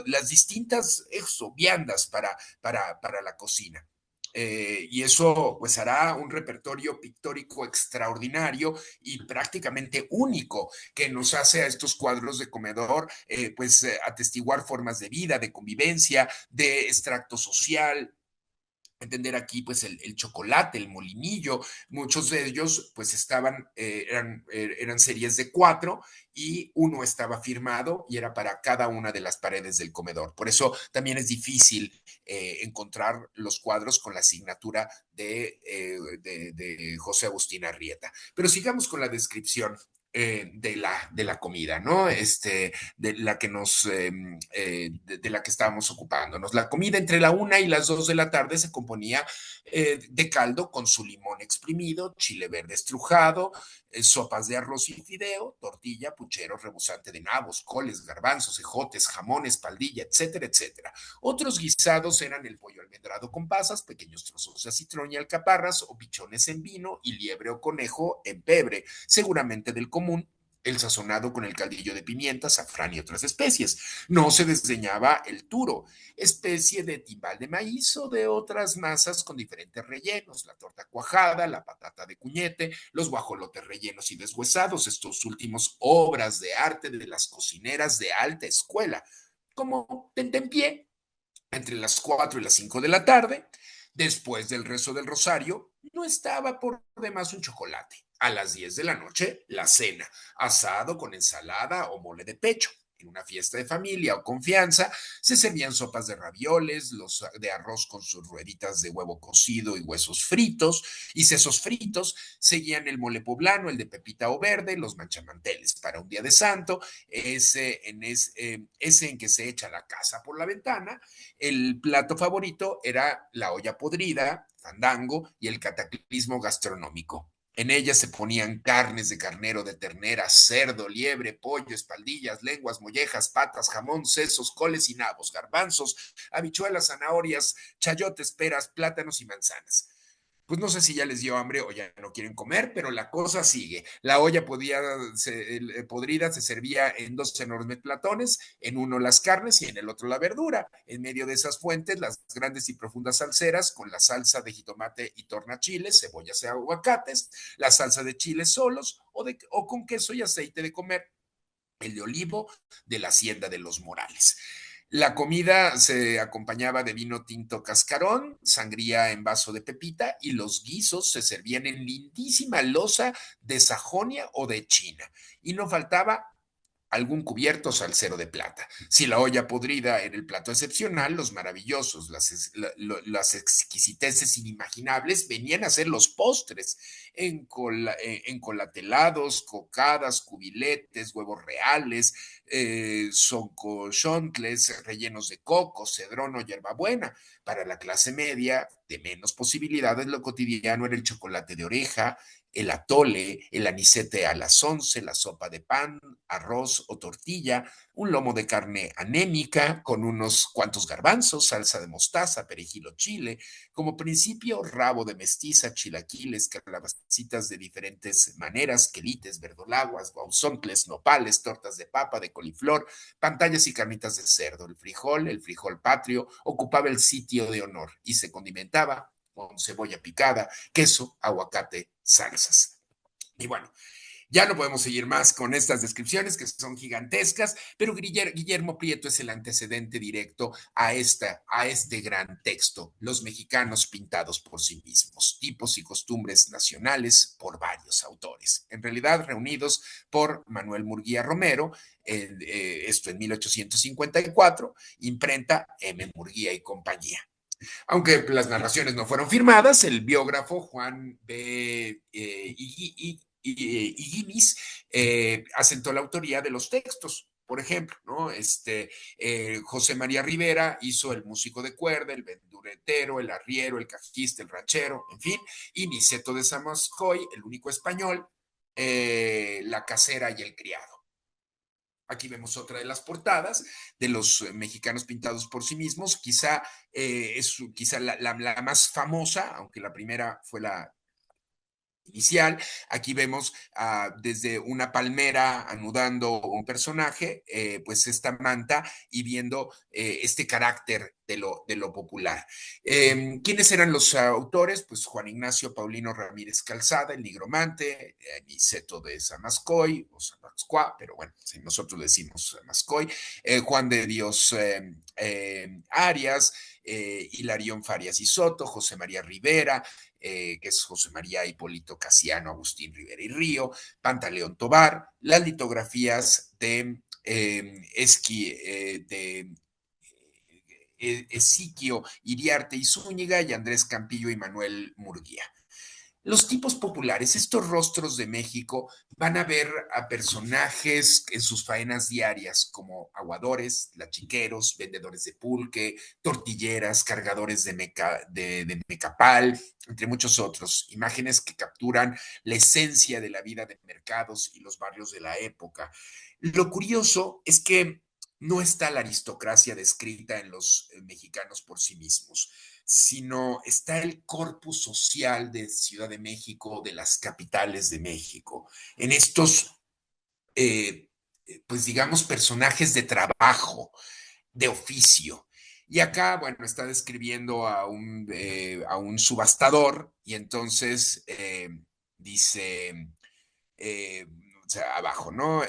las distintas viandas para la cocina. Y eso pues hará un repertorio pictórico extraordinario y prácticamente único, que nos hace a estos cuadros de comedor pues atestiguar formas de vida, de convivencia, de extracto social. Entender aquí pues el chocolate, el molinillo, muchos de ellos pues eran series de 4, y uno estaba firmado y era para cada una de las paredes del comedor. Por eso también es difícil encontrar los cuadros con la asignatura de José Agustín Arrieta. Pero sigamos con la descripción de la comida, ¿no? De la que de la que estábamos ocupándonos. La comida entre la 1 y las 2 de la tarde se componía de caldo con su limón exprimido, chile verde estrujado, sopas de arroz y fideo, tortilla, puchero rebosante de nabos, coles, garbanzos, ejotes, jamón, espaldilla, etcétera, etcétera. Otros guisados eran el pollo almendrado con pasas, pequeños trozos de acitrón y alcaparras, o pichones en vino, y liebre o conejo en pebre, seguramente del común, el sazonado con el caldillo de pimienta, azafrán y otras especies. No se desdeñaba el turo, especie de timbal de maíz o de otras masas con diferentes rellenos, la torta cuajada, la patata de cuñete, los guajolotes rellenos y deshuesados, estos últimos obras de arte de las cocineras de alta escuela, como tentempié entre las 4 y las 5 de la tarde. Después del rezo del rosario, no estaba por demás un chocolate. A las 10 de la noche, la cena, asado con ensalada o mole de pecho. En una fiesta de familia o confianza, se servían sopas de ravioles, los de arroz con sus rueditas de huevo cocido y huesos fritos, y sesos fritos. Seguían el mole poblano, el de pepita o verde, los manchamanteles para un día de santo, ese en que se echa la casa por la ventana. El plato favorito era la olla podrida, fandango y el cataclismo gastronómico. En ella se ponían carnes de carnero, de ternera, cerdo, liebre, pollo, espaldillas, lenguas, mollejas, patas, jamón, sesos, coles y nabos, garbanzos, habichuelas, zanahorias, chayotes, peras, plátanos y manzanas. Pues no sé si ya les dio hambre o ya no quieren comer, pero la cosa sigue. La olla podrida se servía en dos enormes platones, en uno las carnes y en el otro la verdura. En medio de esas fuentes, las grandes y profundas salseras con la salsa de jitomate y tornachiles, cebollas y aguacates, la salsa de chiles solos o con queso y aceite de comer, el de olivo de la hacienda de los Morales. La comida se acompañaba de vino tinto cascarón, sangría en vaso de pepita, y los guisos se servían en lindísima loza de Sajonia o de China. Y no faltaba algún cubierto o salsero de plata. Si la olla podrida era el plato excepcional, los maravillosos, las exquisiteces inimaginables venían a ser los postres, encolatelados, cocadas, cubiletes, huevos reales, soncochontles rellenos de coco, cedrón o hierbabuena. Para la clase media, de menos posibilidades, lo cotidiano era el chocolate de oreja, el atole, el anisete a las 11, la sopa de pan, arroz o tortilla, un lomo de carne anémica con unos cuantos garbanzos, salsa de mostaza, perejil o chile, como principio rabo de mestiza, chilaquiles, calabacitas de diferentes maneras, quelites, verdolaguas, guauzontles, nopales, tortas de papa, de coliflor, pantallas y carnitas de cerdo. El frijol patrio, ocupaba el sitio de honor y se condimentaba con cebolla picada, queso, aguacate, salsas. Y bueno, ya no podemos seguir más con estas descripciones que son gigantescas, pero Guillermo Prieto es el antecedente directo a este gran texto, Los mexicanos pintados por sí mismos, tipos y costumbres nacionales por varios autores, en realidad reunidos por Manuel Murguía Romero, esto en 1854, imprenta M. Murguía y compañía. Aunque las narraciones no fueron firmadas, el biógrafo Juan B. Higuinis asentó la autoría de los textos. Por ejemplo, ¿no? José María Rivera hizo el músico de cuerda, el venduretero, el arriero, el cajista, el ranchero, en fin, y Niceto de Zamascoy, el único español, la casera y el criado. Aquí vemos otra de las portadas de los mexicanos pintados por sí mismos. Quizá la más famosa, aunque la primera fue la inicial. Aquí vemos desde una palmera anudando un personaje, pues esta manta y viendo este carácter de lo popular. ¿Quiénes eran los autores? Pues Juan Ignacio Paulino Ramírez Calzada, el nigromante, Niceto de Zamascoy, o Zamascoa, pero bueno, si nosotros le decimos Zamascoy, Juan de Dios Arias, Hilarión Farias y Soto, José María Rivera, que es José María Hipólito Casiano, Agustín Rivera y Río, Pantaleón Tobar, las litografías de Ezequio Iriarte y Zúñiga y Andrés Campillo y Manuel Murguía. Los tipos populares, estos rostros de México, van a ver a personajes en sus faenas diarias como aguadores, lachiqueros, vendedores de pulque, tortilleras, cargadores de mecapal, entre muchos otros. Imágenes que capturan la esencia de la vida de mercados y los barrios de la época. Lo curioso es que no está la aristocracia descrita en los mexicanos por sí mismos, sino está el corpus social de Ciudad de México, de las capitales de México, en estos, eh, pues digamos, personajes de trabajo, de oficio. Y acá, bueno, está describiendo a un subastador y entonces dice, o sea, abajo, ¿no?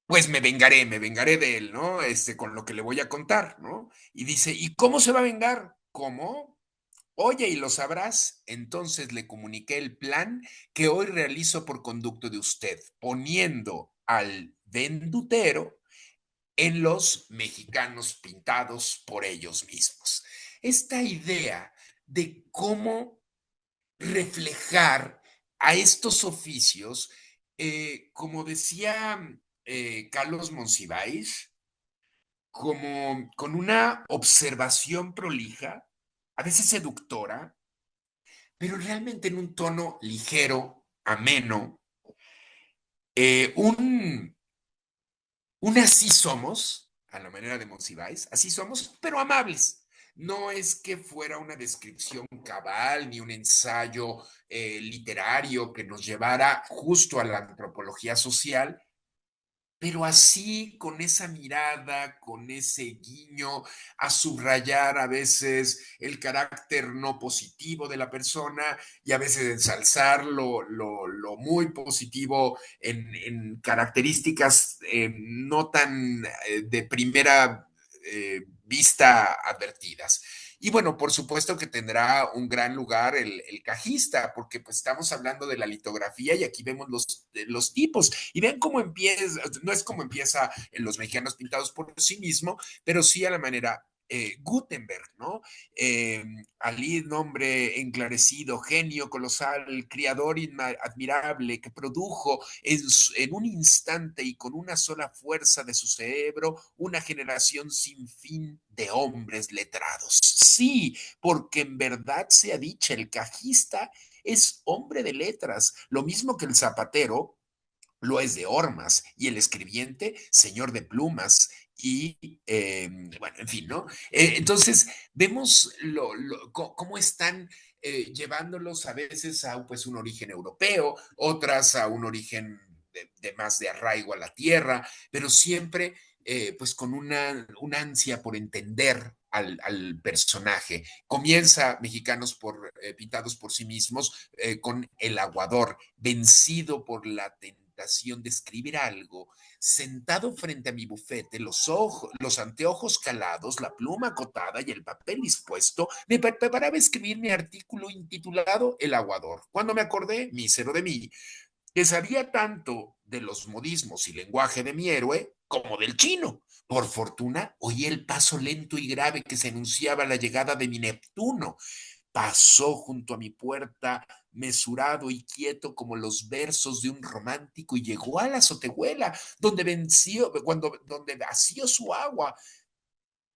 Pues me vengaré de él, ¿no? Con lo que le voy a contar, ¿no? Y dice, ¿y cómo se va a vengar? ¿Cómo? Oye, y lo sabrás. Entonces le comuniqué el plan que hoy realizo por conducto de usted, poniendo al vendutero en los mexicanos pintados por ellos mismos. Esta idea de cómo reflejar a estos oficios, como decía Carlos Monsiváis, como con una observación prolija, a veces seductora, pero realmente en un tono ligero, ameno, eh, un, un así somos, a la manera de Monsiváis, así somos, pero amables. No es que fuera una descripción cabal ni un ensayo literario que nos llevara justo a la antropología social, pero así con esa mirada, con ese guiño, a subrayar a veces el carácter no positivo de la persona y a veces ensalzar lo muy positivo en características no tan de primera vista advertidas. Y bueno, por supuesto que tendrá un gran lugar el cajista, porque pues estamos hablando de la litografía y aquí vemos los tipos. Y ven cómo empieza, no es como empieza en los mexicanos pintados por sí mismo, pero sí a la manera Gutenberg, ¿no? Eh, Ali, nombre enclarecido, genio colosal, criador admirable, que produjo en un instante y con una sola fuerza de su cerebro una generación sin fin de hombres letrados. Sí, porque en verdad sea dicha, el cajista es hombre de letras, lo mismo que el zapatero lo es de hormas y el escribiente, señor de plumas. Y bueno, en fin, ¿no? Entonces, vemos cómo están llevándolos a veces a pues, un origen europeo, otras a un origen más de arraigo a la tierra, pero siempre pues con una ansia por entender al personaje. Comienza Mexicanos pintados por sí mismos con El Aguador, vencido por la tentación de escribir algo, sentado frente a mi bufete, los anteojos calados, la pluma acotada y el papel dispuesto, me preparaba a escribir mi artículo intitulado El Aguador. Cuando me acordé, mísero de mí, que sabía tanto de los modismos y lenguaje de mi héroe como del chino. Por fortuna, oí el paso lento y grave que se anunciaba la llegada de mi Neptuno. Pasó junto a mi puerta, mesurado y quieto como los versos de un romántico, y llegó a la azotehuela, donde vació su agua.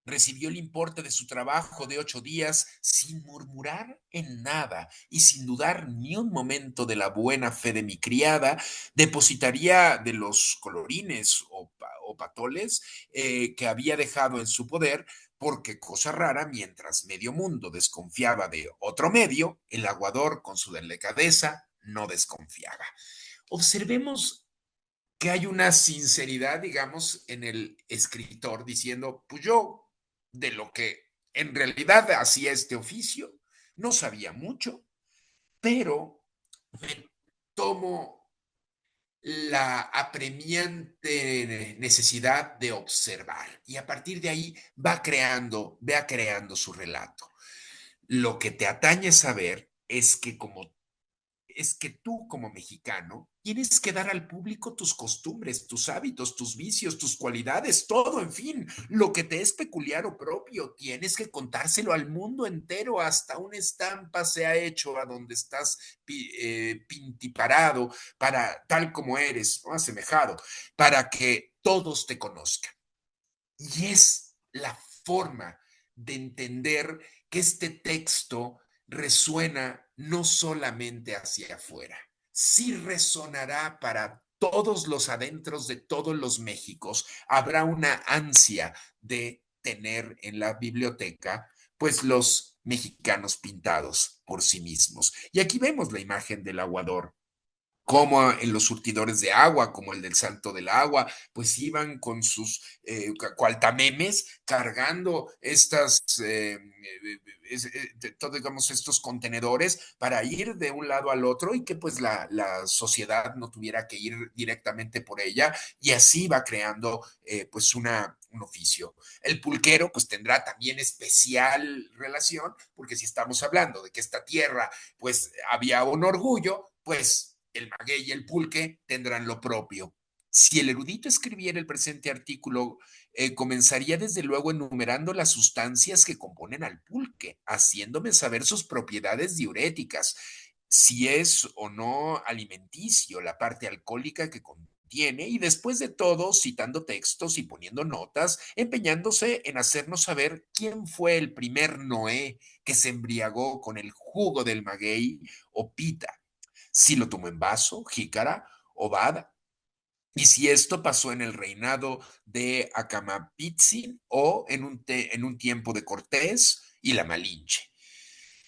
Recibió el importe de su trabajo de 8 días sin murmurar en nada y sin dudar ni un momento de la buena fe de mi criada. Depositaría de los colorines o patoles que había dejado en su poder, porque cosa rara, mientras medio mundo desconfiaba de otro medio, el aguador con su delicadeza no desconfiaba. Observemos que hay una sinceridad, digamos, en el escritor diciendo, pues yo, de lo que en realidad hacía este oficio, no sabía mucho, pero me tomo la apremiante necesidad de observar y a partir de ahí va creando su relato. Lo que te atañe saber es que tú como mexicano tienes que dar al público tus costumbres, tus hábitos, tus vicios, tus cualidades, todo, en fin, lo que te es peculiar o propio. Tienes que contárselo al mundo entero, hasta una estampa se ha hecho a donde estás pintiparado para tal como eres, ¿no? Asemejado, para que todos te conozcan. Y es la forma de entender que este texto resuena no solamente hacia afuera, sí resonará para todos los adentros de todos los Méxicos. Habrá una ansia de tener en la biblioteca, pues, los mexicanos pintados por sí mismos. Y aquí vemos la imagen del aguador, como en los surtidores de agua, como el del Salto del Agua, pues iban con sus cualtamemes cargando digamos, estos contenedores para ir de un lado al otro y que pues la sociedad no tuviera que ir directamente por ella, y así va creando pues un oficio. El pulquero pues tendrá también especial relación, porque si estamos hablando de que esta tierra pues había un orgullo, pues el maguey y el pulque tendrán lo propio. Si el erudito escribiera el presente artículo, comenzaría desde luego enumerando las sustancias que componen al pulque, haciéndome saber sus propiedades diuréticas, si es o no alimenticio, la parte alcohólica que contiene, y después de todo, citando textos y poniendo notas, empeñándose en hacernos saber quién fue el primer Noé que se embriagó con el jugo del maguey o pita, si lo tomó en vaso, jícara o bada, y si esto pasó en el reinado de Acamapitzin o en un tiempo de Cortés y la Malinche.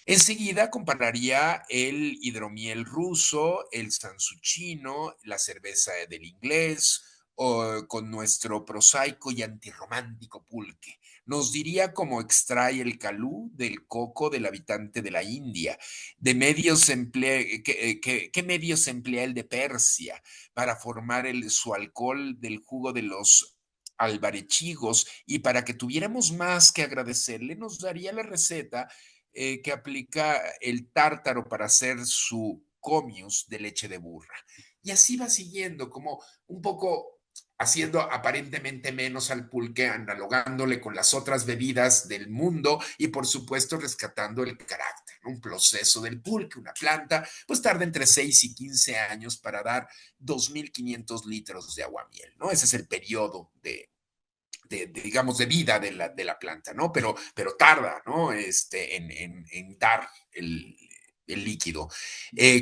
Enseguida compararía el hidromiel ruso, el sansuchino, la cerveza del inglés, con nuestro prosaico y antirromántico pulque. Nos diría cómo extrae el calú del coco del habitante de la India, de medios emplea, qué medios emplea el de Persia para formar su alcohol del jugo de los Alvarechigos, y para que tuviéramos más que agradecerle, nos daría la receta que aplica el tártaro para hacer su comius de leche de burra. Y así va siguiendo, como un poco haciendo aparentemente menos al pulque, analogándole con las otras bebidas del mundo y por supuesto rescatando el carácter. Un proceso del pulque, una planta, pues tarda entre 6 y 15 años para dar 2.500 litros de aguamiel, ¿no? Ese es el periodo digamos, de vida de la planta, ¿no? Pero tarda, ¿no? En dar el líquido.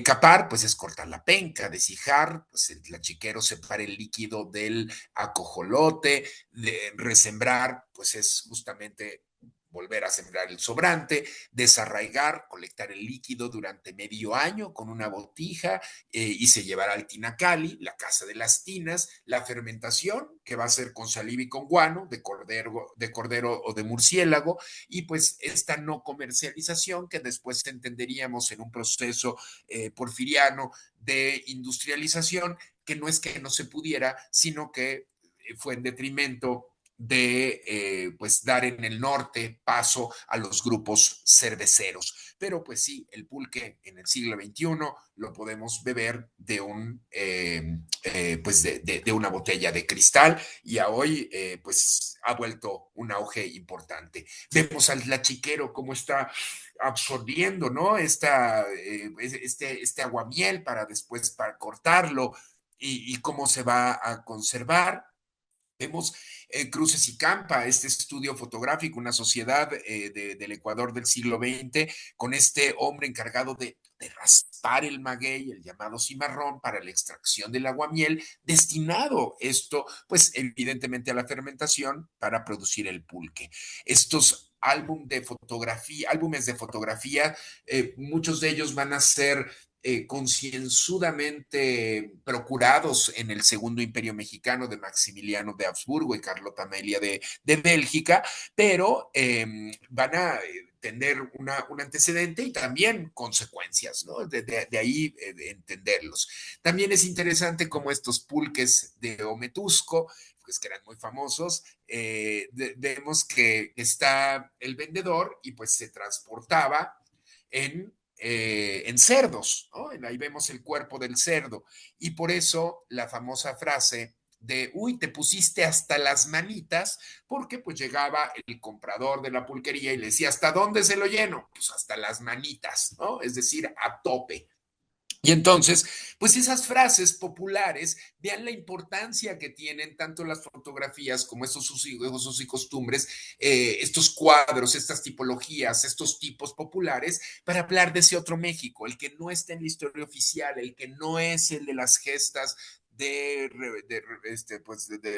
Capar, pues es cortar la penca, deshijar, pues el tlachiquero separa el líquido del acojolote, de resembrar, pues es justamente volver a sembrar el sobrante, desarraigar, colectar el líquido durante medio año con una botija y se llevará al tinacali, la casa de las tinas, la fermentación, que va a ser con saliva y con guano, de cordero o de murciélago, y pues esta no comercialización que después entenderíamos en un proceso porfiriano de industrialización, que no es que no se pudiera, sino que fue en detrimento de pues dar en el norte paso a los grupos cerveceros. Pero pues sí, el pulque en el siglo XXI lo podemos beber de pues de una botella de cristal y a hoy pues ha vuelto un auge importante. Vemos al lachiquero cómo está absorbiendo, ¿no? Este aguamiel para después para cortarlo y cómo se va a conservar. Vemos Cruces y Campa, este estudio fotográfico, una sociedad del Ecuador del siglo XX, con este hombre encargado de raspar el maguey, el llamado cimarrón, para la extracción del aguamiel, destinado esto, pues evidentemente a la fermentación para producir el pulque. Estos álbumes de fotografía, muchos de ellos van a ser concienzudamente procurados en el Segundo Imperio Mexicano de Maximiliano de Habsburgo y Carlota Amelia de Bélgica, pero van a tener un antecedente y también consecuencias, ¿no? De ahí entenderlos. También es interesante cómo estos pulques de Ometusco, pues que eran muy famosos, vemos que está el vendedor y pues se transportaba en cerdos, ¿no? Ahí vemos el cuerpo del cerdo. Y por eso la famosa frase de, uy, te pusiste hasta las manitas, porque pues llegaba el comprador de la pulquería y le decía, ¿hasta dónde se lo lleno? Pues hasta las manitas, ¿no? Es decir, a tope. Y entonces, pues esas frases populares, vean la importancia que tienen tanto las fotografías como estos usos y costumbres, estos cuadros, estas tipologías, estos tipos populares, para hablar de ese otro México, el que no está en la historia oficial, el que no es el de las gestas de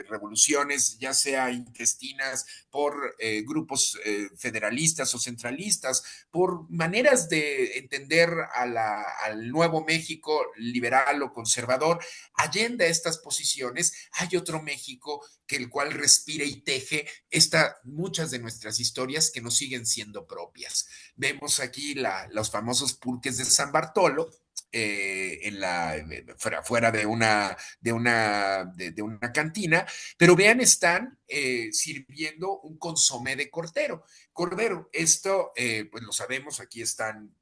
revoluciones, ya sea intestinas, por grupos federalistas o centralistas, por maneras de entender al nuevo México liberal o conservador. Allende estas posiciones, hay otro México que el cual respira y teje muchas de nuestras historias que nos siguen siendo propias. Vemos aquí los famosos pulques de San Bartolo, fuera de una cantina, pero vean, están sirviendo un consomé de cordero. Esto, pues lo sabemos, aquí están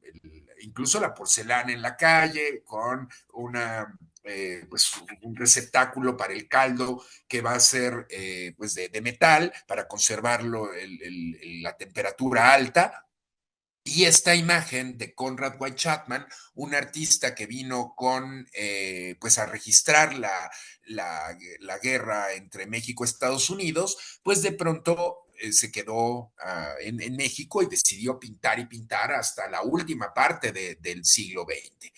incluso la porcelana en la calle con pues un receptáculo para el caldo que va a ser pues de metal para conservarlo la temperatura alta. Y esta imagen de Conrad White Chapman, un artista que vino pues a registrar la guerra entre México y Estados Unidos, pues de pronto se quedó en México y decidió pintar y pintar hasta la última parte del siglo XX.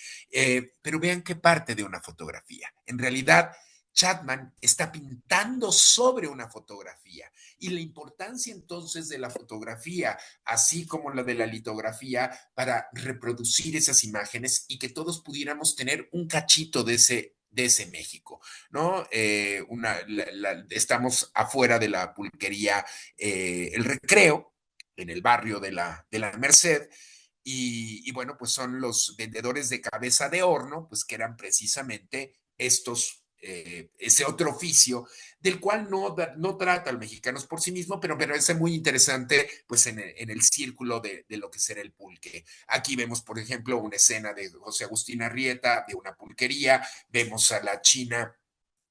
Pero vean qué parte de una fotografía. En realidad, Chapman está pintando sobre una fotografía y la importancia entonces de la fotografía, así como la de la litografía, para reproducir esas imágenes y que todos pudiéramos tener un cachito de ese México, ¿no? Estamos afuera de la pulquería El Recreo, en el barrio de la Merced, y bueno, pues son los vendedores de cabeza de horno, pues que eran precisamente estos ese otro oficio del cual no trata al mexicano por sí mismo, pero es muy interesante pues en el círculo de lo que será el pulque. Aquí vemos, por ejemplo, una escena de José Agustín Arrieta, de una pulquería, vemos a la china,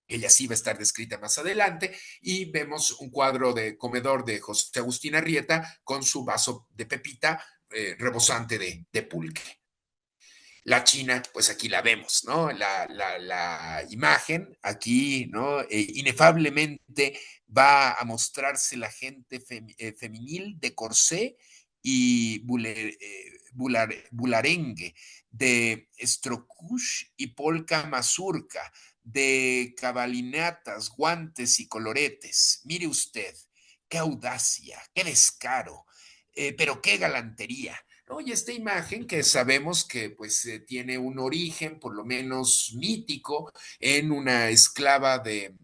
ella sí va a estar descrita más adelante, y vemos un cuadro de comedor de José Agustín Arrieta con su vaso de pepita rebosante de pulque. La China, pues aquí la vemos, ¿no? La imagen aquí, ¿no? Inefablemente va a mostrarse la gente femenil de corsé y bularengue, de estrocush y polka mazurca, de cabalinatas, guantes y coloretes. Mire usted, qué audacia, qué descaro, pero qué galantería. ¿No? Y esta imagen que sabemos que pues tiene un origen por lo menos mítico en una esclava de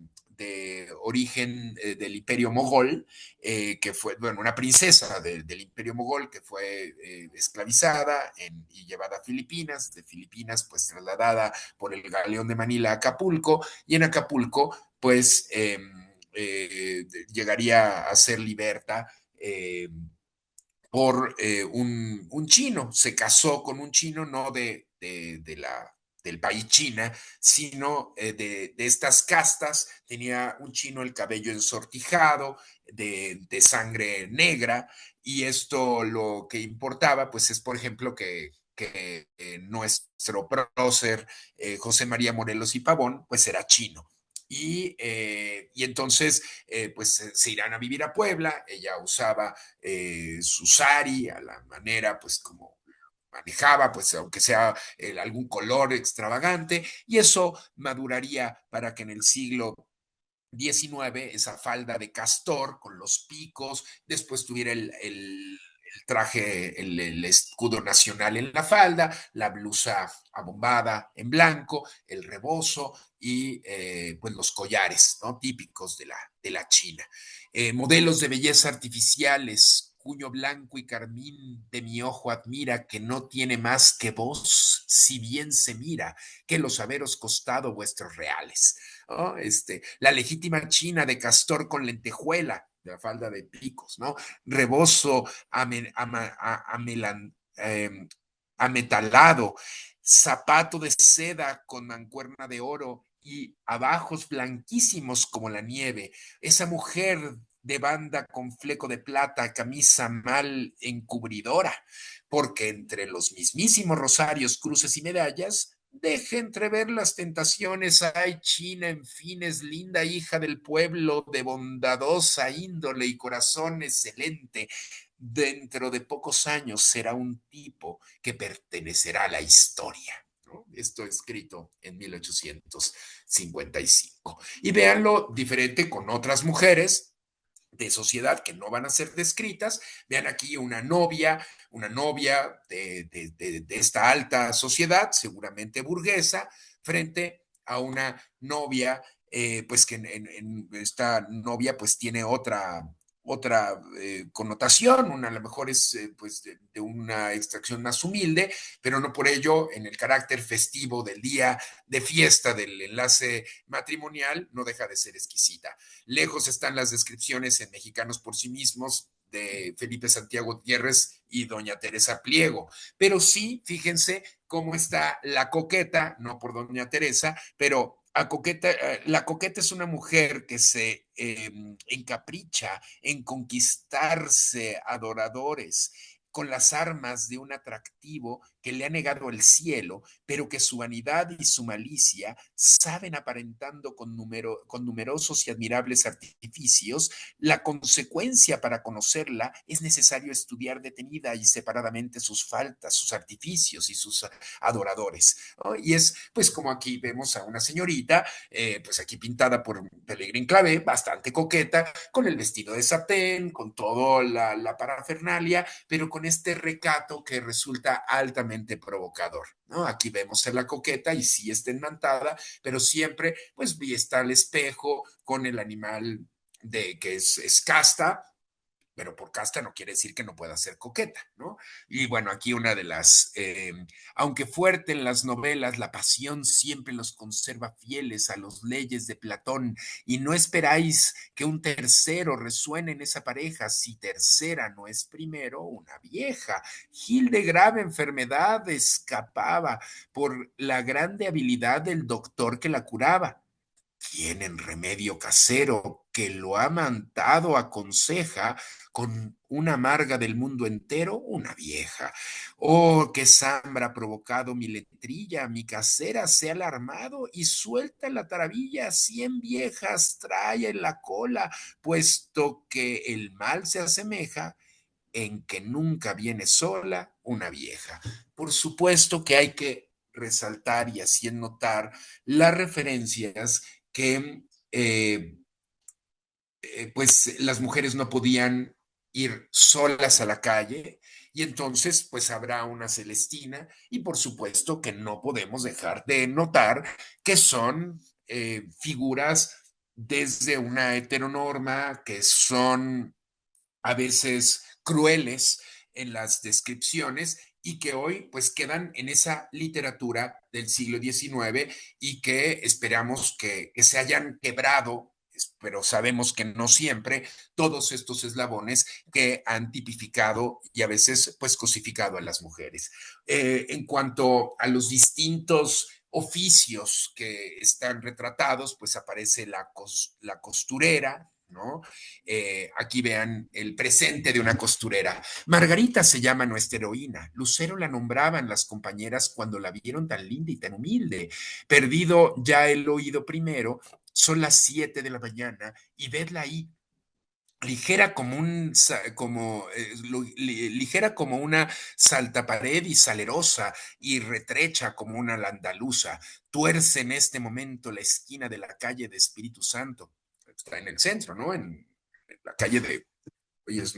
origen del imperio mogol, que fue, bueno, una princesa del imperio mogol que fue esclavizada y llevada a Filipinas, de Filipinas pues trasladada por el galeón de Manila a Acapulco, y en Acapulco pues llegaría a ser liberta por un chino. Se casó con un chino, no del país China, sino de estas castas. Tenía un chino el cabello ensortijado, de sangre negra, y esto lo que importaba, pues es, por ejemplo, que nuestro prócer José María Morelos y Pavón, pues era chino. Y entonces, pues se irán a vivir a Puebla. Ella usaba su sari a la manera, pues como manejaba, pues aunque sea algún color extravagante, y eso maduraría para que en el siglo XIX esa falda de castor con los picos, después tuviera el traje, el escudo nacional en la falda, la blusa abombada en blanco, el rebozo y pues los collares, ¿no? Típicos de la China. Modelos de belleza artificiales, cuño blanco y carmín de mi ojo admira, que no tiene más que vos, si bien se mira, que los haberos costado vuestros reales. ¿No? La legítima china de castor con lentejuela, de la falda de picos, ¿no? Rebozo ametalado, zapato de seda con mancuerna de oro y abajos blanquísimos como la nieve. Esa mujer de banda con fleco de plata, camisa mal encubridora, porque entre los mismísimos rosarios, cruces y medallas, deje entrever las tentaciones. Ay, China, en fin, es linda hija del pueblo, de bondadosa índole y corazón excelente. Dentro de pocos años será un tipo que pertenecerá a la historia. ¿No? Esto escrito en 1855. Y véanlo diferente con otras mujeres de sociedad que no van a ser descritas. Vean aquí una novia de esta alta sociedad, seguramente burguesa, frente a una novia, pues que esta novia pues tiene otra connotación, a lo mejor es pues de una extracción más humilde, pero no por ello en el carácter festivo del día de fiesta del enlace matrimonial no deja de ser exquisita. Lejos están las descripciones en Mexicanos por sí mismos de Felipe Santiago Gutiérrez y doña Teresa Pliego. Pero sí, fíjense cómo está la coqueta, no por doña Teresa, pero la coqueta es una mujer que se encapricha en conquistarse adoradores con las armas de un atractivo que le ha negado el cielo, pero que su vanidad y su malicia saben aparentando con numerosos y admirables artificios. La consecuencia para conocerla es necesario estudiar detenida y separadamente sus faltas, sus artificios y sus adoradores. ¿No? Y es pues como aquí vemos a una señorita, pues aquí pintada por Pellegrín Clavé, bastante coqueta, con el vestido de satén, con toda la parafernalia, pero con este recato que resulta altamente provocador. ¿No? Aquí vemos a la coqueta y sí está enmantada, pero siempre pues está al espejo con el animal que es casta, pero por casta no quiere decir que no pueda ser coqueta, ¿no? Y bueno, aquí una de las, aunque fuerte en las novelas, la pasión siempre los conserva fieles a las leyes de Platón, y no esperáis que un tercero resuene en esa pareja, si tercera no es primero una vieja. Gil de grave enfermedad escapaba por la grande habilidad del doctor que la curaba. Quien en remedio casero que lo ha mandado aconseja con una amarga del mundo entero una vieja. Oh, qué sambra ha provocado mi letrilla, mi casera se ha alarmado y suelta la taravilla, 100 viejas trae en la cola, puesto que el mal se asemeja en que nunca viene sola una vieja. Por supuesto que hay que resaltar y así notar las referencias que pues las mujeres no podían ir solas a la calle y entonces pues habrá una Celestina y por supuesto que no podemos dejar de notar que son figuras desde una heteronorma, que son a veces crueles en las descripciones y que hoy pues quedan en esa literatura del siglo XIX y que esperamos que se hayan quebrado, pero sabemos que no siempre, todos estos eslabones que han tipificado y a veces pues cosificado a las mujeres. En cuanto a los distintos oficios que están retratados, pues aparece la costurera, ¿no? Aquí vean el presente de una costurera. Margarita se llama nuestra heroína. Lucero la nombraban las compañeras cuando la vieron tan linda y tan humilde. Perdido ya el oído primero, son las 7 de la mañana y vedla ahí, ligera como ligera como una saltapared y salerosa y retrecha como una landaluza. Tuerce en este momento la esquina de la calle de Espíritu Santo. Está en el centro, ¿no? En la calle de hoy es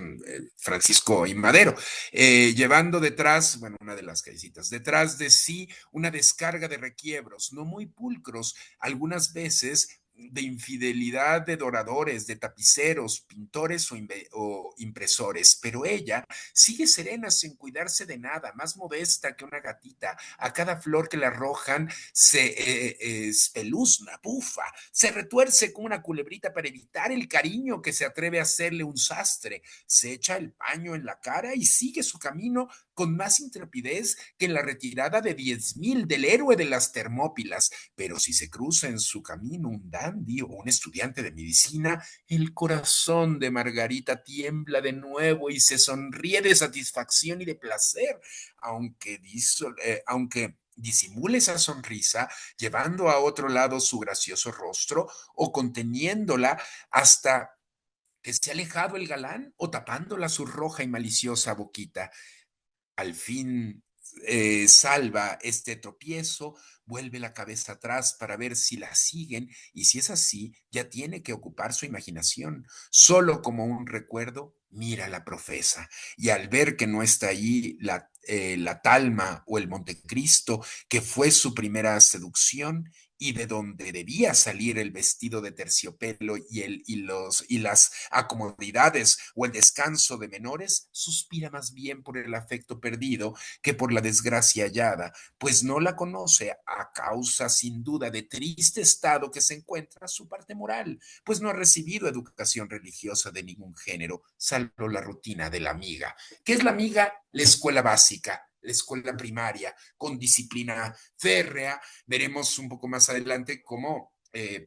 Francisco y Madero, llevando detrás, bueno, una de las callecitas, detrás de sí una descarga de requiebros, no muy pulcros, algunas veces de infidelidad de doradores, de tapiceros, pintores o impresores, pero ella sigue serena sin cuidarse de nada, más modesta que una gatita. A cada flor que le arrojan se espeluzna, bufa, se retuerce como una culebrita para evitar el cariño que se atreve a hacerle un sastre, se echa el paño en la cara y sigue su camino con más intrepidez que en la retirada de 10,000 del héroe de las Termópilas. Pero si se cruza en su camino un dandy o un estudiante de medicina, el corazón de Margarita tiembla de nuevo y se sonríe de satisfacción y de placer, aunque disimule esa sonrisa, llevando a otro lado su gracioso rostro o conteniéndola hasta que se ha alejado el galán o tapándola su roja y maliciosa boquita. Al fin salva este tropiezo, vuelve la cabeza atrás para ver si la siguen y si es así, ya tiene que ocupar su imaginación. Solo como un recuerdo, mira la profesa y al ver que no está allí la Talma o el Montecristo, que fue su primera seducción, y de donde debía salir el vestido de terciopelo y las acomodidades o el descanso de menores, suspira más bien por el afecto perdido que por la desgracia hallada, pues no la conoce a causa sin duda de triste estado que se encuentra su parte moral, pues no ha recibido educación religiosa de ningún género, salvo la rutina de la amiga. ¿Qué es la amiga? La escuela básica, la escuela primaria, con disciplina férrea. Veremos un poco más adelante cómo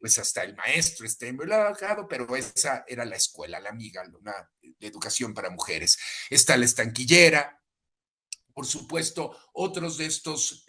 pues hasta el maestro está embriagado, pero esa era la escuela, la amiga, una de educación para mujeres. Está la estanquillera, por supuesto, otros de estos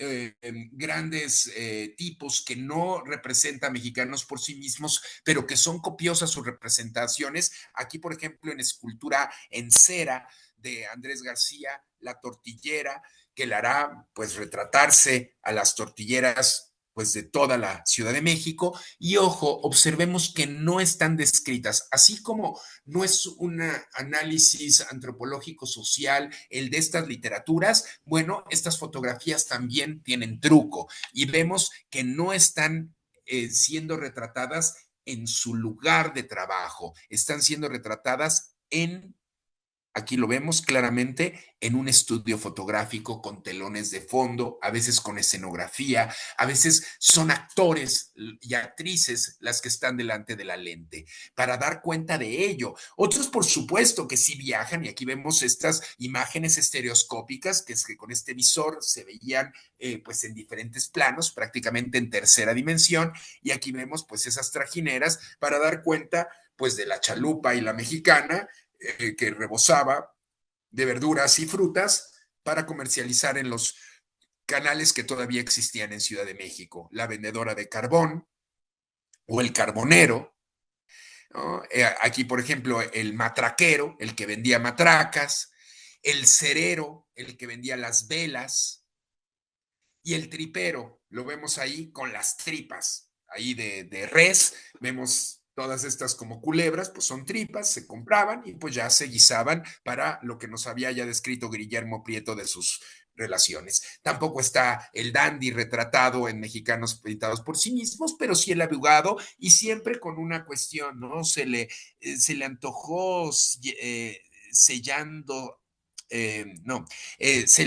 grandes tipos que no representan mexicanos por sí mismos, pero que son copiosas sus representaciones. Aquí, por ejemplo, en escultura en cera de Andrés García, la tortillera, que le hará pues retratarse a las tortilleras pues de toda la Ciudad de México. Y ojo, observemos que no están descritas, así como no es un análisis antropológico social el de estas literaturas, bueno, estas fotografías también tienen truco y vemos que no están siendo retratadas en su lugar de trabajo, están siendo retratadas en aquí lo vemos claramente en un estudio fotográfico con telones de fondo, a veces con escenografía, a veces son actores y actrices las que están delante de la lente para dar cuenta de ello. Otros, por supuesto, que sí viajan, y aquí vemos estas imágenes estereoscópicas, que es que con este visor se veían pues en diferentes planos, prácticamente en tercera dimensión, y aquí vemos pues esas trajineras para dar cuenta pues de la chalupa y la mexicana, que rebosaba de verduras y frutas para comercializar en los canales que todavía existían en Ciudad de México, la vendedora de carbón o el carbonero, ¿no? Aquí, por ejemplo, el matraquero, el que vendía matracas, el cerero, el que vendía las velas, y el tripero, lo vemos ahí con las tripas, ahí de res, vemos todas estas como culebras, pues son tripas, se compraban y pues ya se guisaban para lo que nos había ya descrito Guillermo Prieto de sus relaciones. Tampoco está el dandy retratado en Mexicanos pintados por sí mismos, pero sí el abogado, y siempre con una cuestión, ¿no? Se le antojó sellando, no, se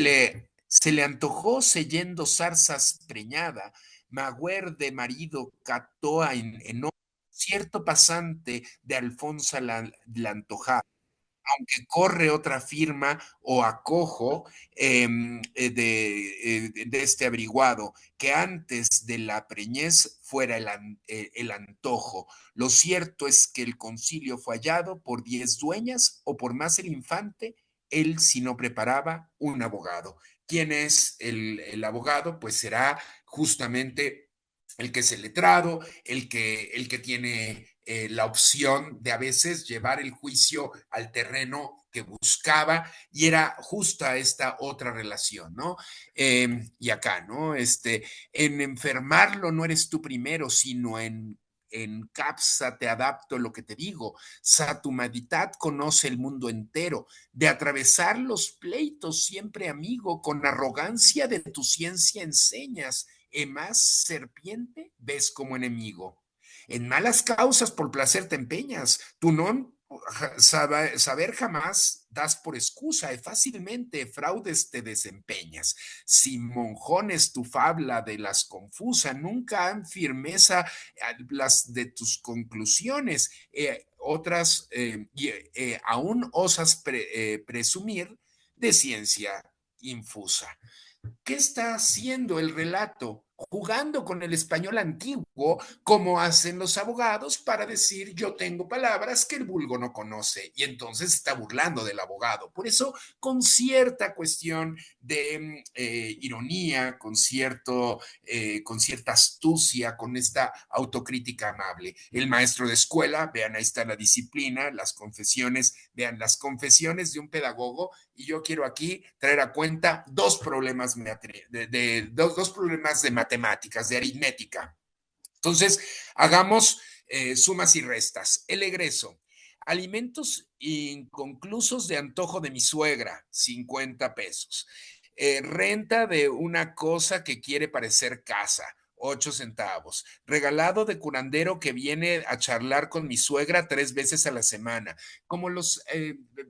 le antojó seyendo zarzas preñada, magüer de marido catoa en cierto pasante de Alfonso la antojada, aunque corre otra firma o acojo de este averiguado, que antes de la preñez fuera el antojo. Lo cierto es que el concilio fue hallado por 10 dueñas o por más el infante, él si no preparaba un abogado. ¿Quién es el abogado? Pues será justamente el que es el letrado, el que tiene la opción de a veces llevar el juicio al terreno que buscaba, y era justa esta otra relación, ¿no? Y acá, ¿no? En enfermarlo no eres tú primero, sino en capsa te adapto lo que te digo. Satumaditat conoce el mundo entero. De atravesar los pleitos siempre amigo, con arrogancia de tu ciencia enseñas. Más serpiente ves como enemigo. En malas causas por placer te empeñas. Tú no saber jamás das por excusa, y fácilmente fraudes te desempeñas. Si monjones tu fabla de las confusa, nunca han firmeza las de tus conclusiones. Otras, aún osas presumir de ciencia infusa. ¿Qué está haciendo el relato? Jugando con el español antiguo, como hacen los abogados para decir yo tengo palabras que el vulgo no conoce, y entonces está burlando del abogado. Por eso, con cierta cuestión de ironía, con cierta astucia, con esta autocrítica amable. El maestro de escuela, vean, ahí está la disciplina, las confesiones, vean, las confesiones de un pedagogo, y yo quiero aquí traer a cuenta dos problemas dos problemas de matemáticas, de aritmética. Entonces, hagamos sumas y restas. El egreso. Alimentos inconclusos de antojo de mi suegra, 50 pesos. Renta de una cosa que quiere parecer casa, 8 centavos. Regalado de curandero que viene a charlar con mi suegra 3 veces a la semana. Como los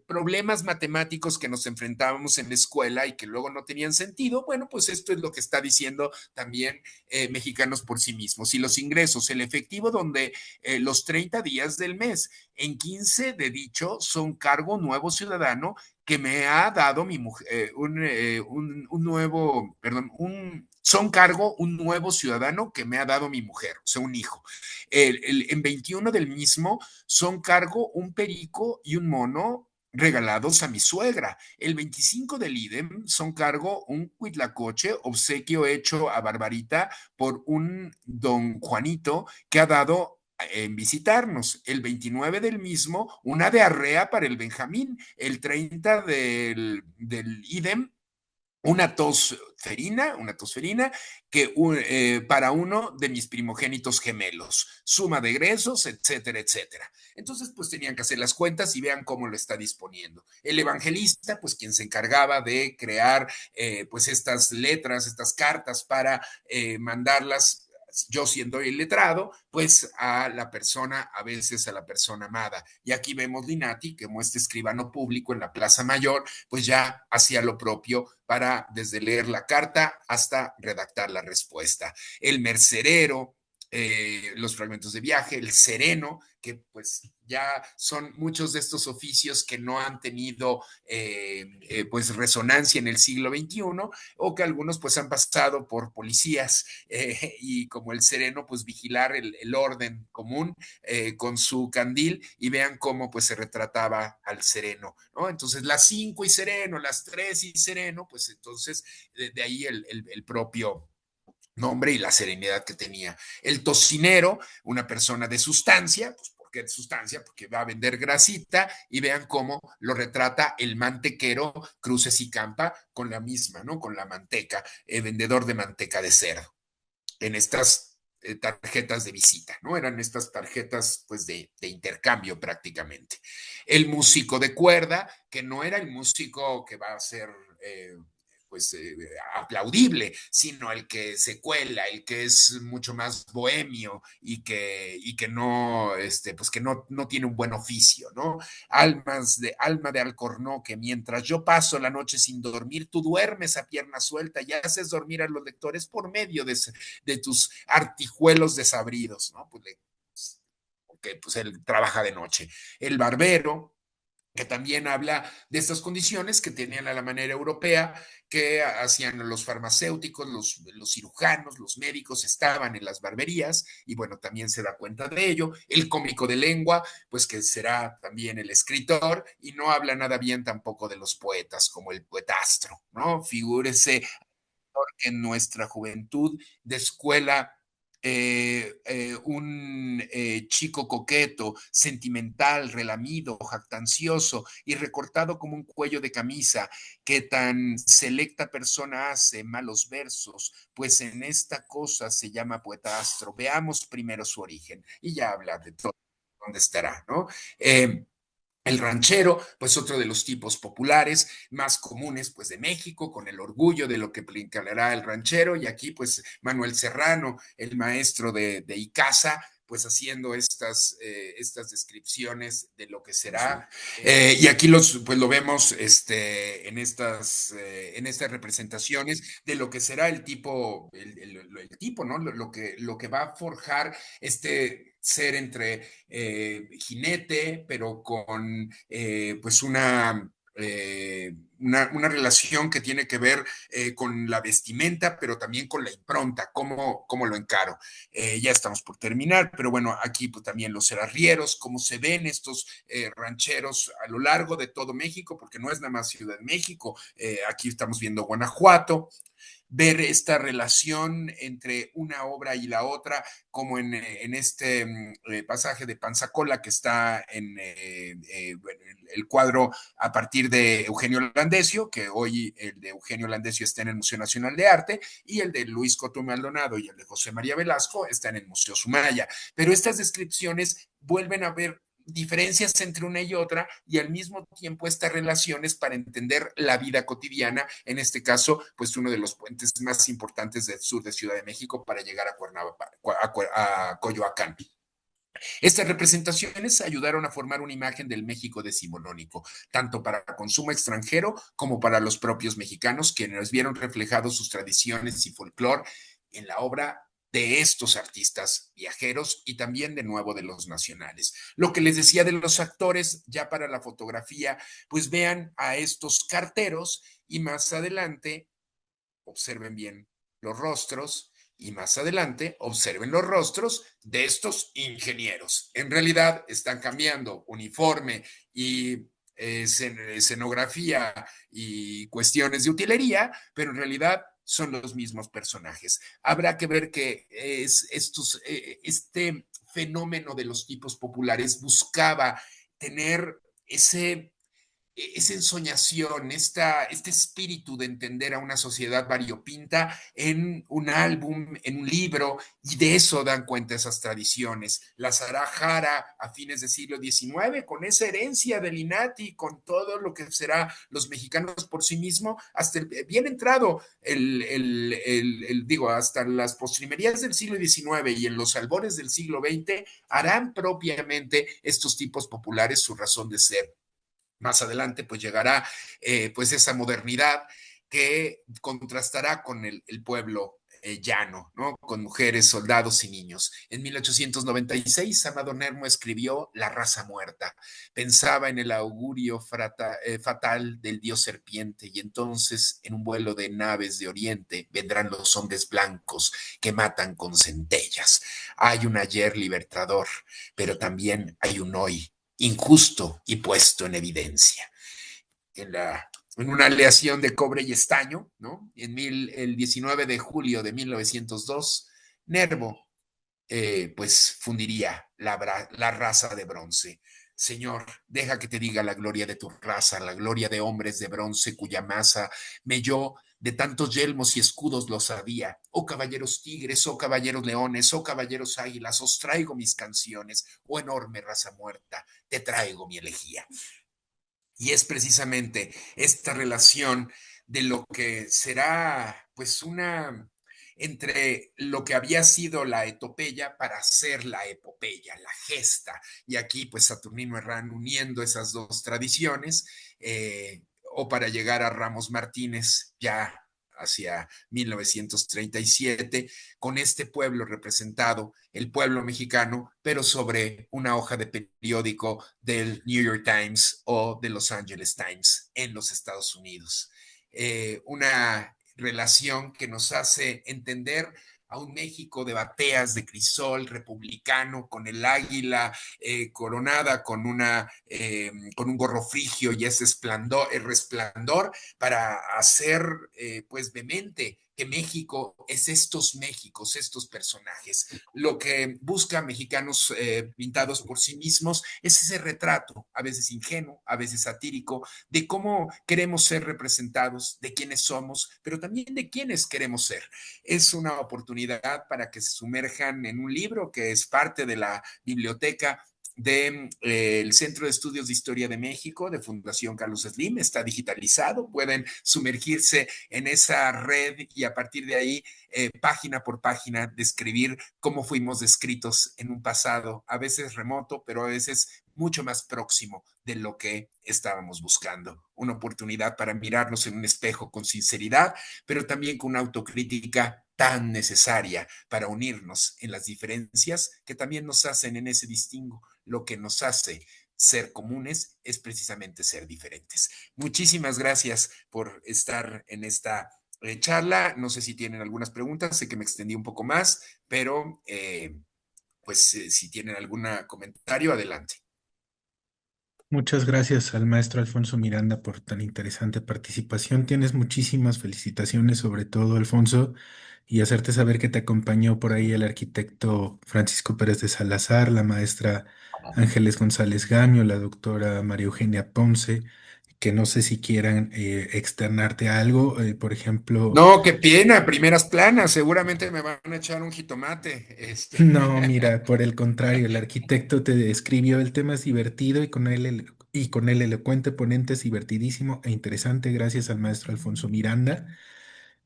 problemas matemáticos que nos enfrentábamos en la escuela y que luego no tenían sentido, bueno, pues esto es lo que está diciendo también Mexicanos por sí mismos. Y los ingresos, el efectivo donde los 30 días del mes, en 15 de dicho son cargo nuevo ciudadano que me ha dado mi mujer, un nuevo, perdón, son cargo un nuevo ciudadano que me ha dado mi mujer, o sea, un hijo. En 21 del mismo son cargo un perico y un mono regalados a mi suegra. El 25 del IDEM son cargo un cuitlacoche, obsequio hecho a Barbarita por un don Juanito que ha dado en visitarnos. El 29 del mismo, una diarrea para el Benjamín. El 30 del IDEM, una tosferina que para uno de mis primogénitos gemelos, suma de egresos, etcétera, etcétera. Entonces, pues tenían que hacer las cuentas y vean cómo lo está disponiendo. El evangelista, pues quien se encargaba de crear pues estas letras, estas cartas para mandarlas yo siendo iletrado, pues a la persona, a veces a la persona amada. Y aquí vemos Linati, que como este escribano público en la Plaza Mayor, pues ya hacía lo propio para desde leer la carta hasta redactar la respuesta. El mercerero, los fragmentos de viaje, el sereno, que pues ya son muchos de estos oficios que no han tenido pues resonancia en el siglo XXI o que algunos pues han pasado por policías y como el sereno pues vigilar el orden común con su candil y vean cómo pues se retrataba al sereno, ¿no? Entonces las 5 y sereno, las 3 y sereno, pues entonces de ahí el propio nombre y la serenidad que tenía. El tocinero, una persona de sustancia, pues ¿por qué de sustancia? Porque va a vender grasita y vean cómo lo retrata el mantequero Cruces y Campa con la misma, ¿no? Con la manteca, vendedor de manteca de cerdo en estas tarjetas de visita, ¿no? Eran estas tarjetas pues de intercambio prácticamente. El músico de cuerda, que no era el músico que va a ser pues aplaudible, sino el que se cuela, el que es mucho más bohemio y que no, pues que no tiene un buen oficio, ¿no? Alma de Alcornoque, mientras yo paso la noche sin dormir, tú duermes a pierna suelta y haces dormir a los lectores por medio de tus artijuelos desabridos, ¿no? Porque pues él trabaja de noche. El barbero, que también habla de estas condiciones que tenían a la manera europea, que hacían los farmacéuticos, los cirujanos, los médicos estaban en las barberías y bueno, también se da cuenta de ello. El cómico de lengua, pues que será también el escritor y no habla nada bien tampoco de los poetas, como el poetastro, ¿no? Figúrese en nuestra juventud de escuela un chico coqueto, sentimental, relamido, jactancioso y recortado como un cuello de camisa, que tan selecta persona hace malos versos, pues en esta cosa se llama poetastro. Veamos primero su origen y ya habla de todo dónde estará, ¿no? El ranchero, pues otro de los tipos populares más comunes, pues de México, con el orgullo de lo que implicará el ranchero, y aquí pues Manuel Serrano, el maestro de Icaza, pues haciendo estas descripciones de lo que será. Y aquí pues lo vemos en estas representaciones de lo que será el tipo, el tipo, ¿no? Lo que va a forjar este ser entre jinete, pero con pues una relación que tiene que ver con la vestimenta, pero también con la impronta, cómo lo encaro. Ya estamos por terminar, pero bueno, aquí pues, también los arrieros, cómo se ven estos rancheros a lo largo de todo México, porque no es nada más Ciudad de México, aquí estamos viendo Guanajuato, ver esta relación entre una obra y la otra, como en este pasaje de Panzacola que está en el cuadro a partir de Eugenio Landesio, que hoy el de Eugenio Landesio está en el Museo Nacional de Arte, y el de Luis Coto Maldonado y el de José María Velasco está en el Museo Sumaya. Pero estas descripciones vuelven a ver diferencias entre una y otra y al mismo tiempo estas relaciones para entender la vida cotidiana, en este caso, pues uno de los puentes más importantes del sur de Ciudad de México para llegar a Cuernavaca, a Coyoacán. Estas representaciones ayudaron a formar una imagen del México decimonónico, tanto para consumo extranjero como para los propios mexicanos, quienes vieron reflejados sus tradiciones y folclore en la obra de estos artistas viajeros y también de nuevo de los nacionales. Lo que les decía de los actores, ya para la fotografía, pues vean a estos carteros y más adelante observen bien los rostros y más adelante observen los rostros de estos ingenieros. En realidad están cambiando uniforme y escenografía y cuestiones de utilería, pero en realidad son los mismos personajes. Habrá que ver que este fenómeno de los tipos populares buscaba tener ese esa ensoñación, este espíritu de entender a una sociedad variopinta en un álbum, en un libro, y de eso dan cuenta esas tradiciones. La Sara Jara a fines del siglo XIX, con esa herencia del INATI, con todo lo que será los mexicanos por sí mismo, hasta bien entrado, digo, hasta las postrimerías del siglo XIX y en los albores del siglo XX, harán propiamente estos tipos populares su razón de ser. Más adelante pues llegará pues esa modernidad que contrastará con el pueblo llano, ¿no? Con mujeres, soldados y niños. En 1896, Amado Nermo escribió La raza muerta. Pensaba en el augurio fatal del dios serpiente y entonces en un vuelo de naves de oriente vendrán los hombres blancos que matan con centellas. Hay un ayer libertador, pero también hay un hoy injusto y puesto en evidencia. En una aleación de cobre y estaño, ¿no? El 19 de julio de 1902, Nervo pues fundiría la raza de bronce. Señor, deja que te diga la gloria de tu raza, la gloria de hombres de bronce cuya masa melló de tantos yelmos y escudos lo sabía. Oh caballeros tigres, oh caballeros leones, oh caballeros águilas, os traigo mis canciones, oh enorme raza muerta, te traigo mi elegía. Y es precisamente esta relación de lo que será pues una entre lo que había sido la etopeya para hacer la epopeya, la gesta. Y aquí pues Saturnino Herrán uniendo esas dos tradiciones, o para llegar a Ramos Martínez ya hacia 1937, con este pueblo representado, el pueblo mexicano, pero sobre una hoja de periódico del New York Times o de Los Angeles Times en los Estados Unidos. Una relación que nos hace entender a un México de bateas de crisol republicano con el águila coronada con un gorro frigio y ese esplendor, el resplandor para hacer pues vehemente que México es estos Méxicos, estos personajes. Lo que busca mexicanos pintados por sí mismos es ese retrato, a veces ingenuo, a veces satírico, de cómo queremos ser representados, de quiénes somos, pero también de quiénes queremos ser. Es una oportunidad para que se sumerjan en un libro que es parte de la biblioteca del Centro de Estudios de Historia de México, de Fundación Carlos Slim, está digitalizado, pueden sumergirse en esa red y a partir de ahí, página por página, describir cómo fuimos descritos en un pasado, a veces remoto, pero a veces mucho más próximo de lo que estábamos buscando. Una oportunidad para mirarnos en un espejo con sinceridad, pero también con una autocrítica tan necesaria para unirnos en las diferencias que también nos hacen en ese distingo. Lo que nos hace ser comunes es precisamente ser diferentes. Muchísimas gracias por estar en esta charla. No sé si tienen algunas preguntas, sé que me extendí un poco más, pero pues si tienen algún comentario, adelante. Muchas gracias al maestro Alfonso Miranda por tan interesante participación. Tienes muchísimas felicitaciones, sobre todo, Alfonso, y hacerte saber que te acompañó por ahí el arquitecto Francisco Pérez de Salazar, la maestra Ángeles González Gamio, la doctora María Eugenia Ponce, que no sé si quieran externarte algo, por ejemplo. No, qué pena, primeras planas, seguramente me van a echar un jitomate. No, mira, por el contrario, el arquitecto te describió el tema es divertido y con el elocuente ponente es divertidísimo e interesante gracias al maestro Alfonso Miranda.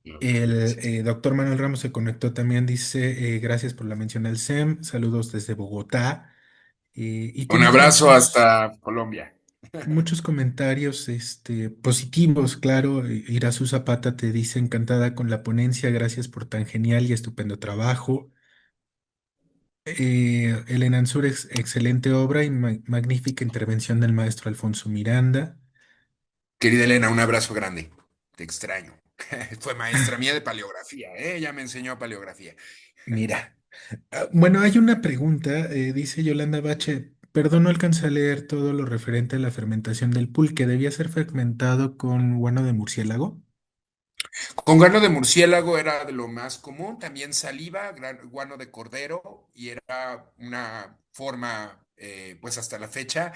No, El gracias. doctor Manuel Ramos se conectó también, dice gracias por la mención al SEM, saludos desde Bogotá. Y Un tienes abrazo hasta Colombia. muchos comentarios positivos, claro. Irasu Zapata te dice encantada con la ponencia, gracias por tan genial y estupendo trabajo. Elena Ansúrez, excelente obra y magnífica intervención del maestro Alfonso Miranda. Querida Elena, un abrazo grande. Te extraño. Fue maestra mía de paleografía, ¿eh? Ella me enseñó paleografía. Mira, bueno, hay una pregunta, dice Yolanda Bache, perdón, no alcancé a leer todo lo referente a la fermentación del pulque, ¿debía ser fermentado con guano de murciélago? Con guano de murciélago era de lo más común, también saliva, guano de cordero, y era una forma, pues hasta la fecha,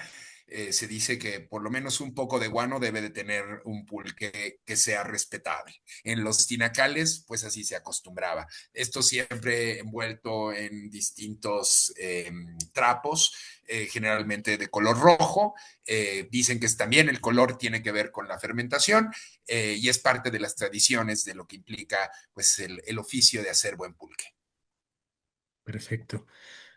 se dice que por lo menos un poco de guano debe de tener un pulque que sea respetable. En los tinacales, pues así se acostumbraba. Esto siempre envuelto en distintos trapos, generalmente de color rojo. Dicen que también el color tiene que ver con la fermentación y es parte de las tradiciones de lo que implica pues el oficio de hacer buen pulque. Perfecto.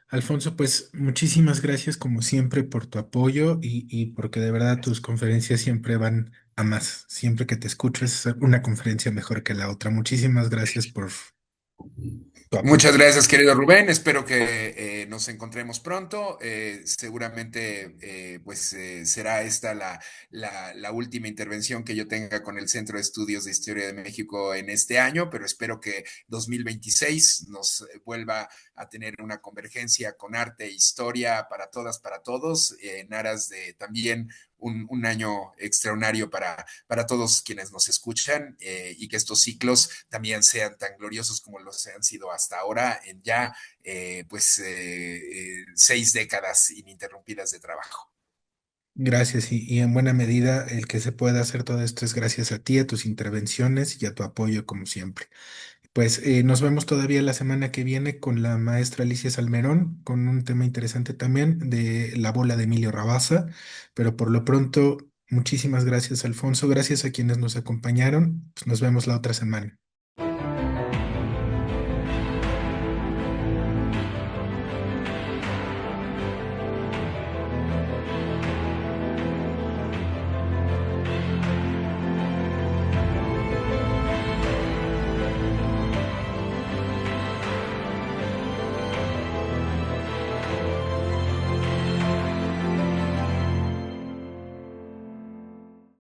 Alfonso, pues muchísimas gracias como siempre por tu apoyo y porque de verdad tus conferencias siempre van a más. Siempre que te escucho es una conferencia mejor que la otra. Muchísimas gracias por tu apoyo. Muchas gracias, querido Rubén. Espero que nos encontremos pronto. Seguramente, será esta la última intervención que yo tenga con el Centro de Estudios de Historia de México en este año, pero espero que 2026 nos vuelva a tener una convergencia con arte e historia para todas, para todos, en aras de también un año extraordinario para todos quienes nos escuchan y que estos ciclos también sean tan gloriosos como los han sido hasta ahora en ya 6 décadas ininterrumpidas de trabajo. Gracias y en buena medida el que se pueda hacer todo esto es gracias a ti, a tus intervenciones y a tu apoyo como siempre. Pues nos vemos todavía la semana que viene con la maestra Alicia Salmerón, con un tema interesante también de la bola de Emilio Rabasa, pero por lo pronto, muchísimas gracias, Alfonso, gracias a quienes nos acompañaron, pues nos vemos la otra semana.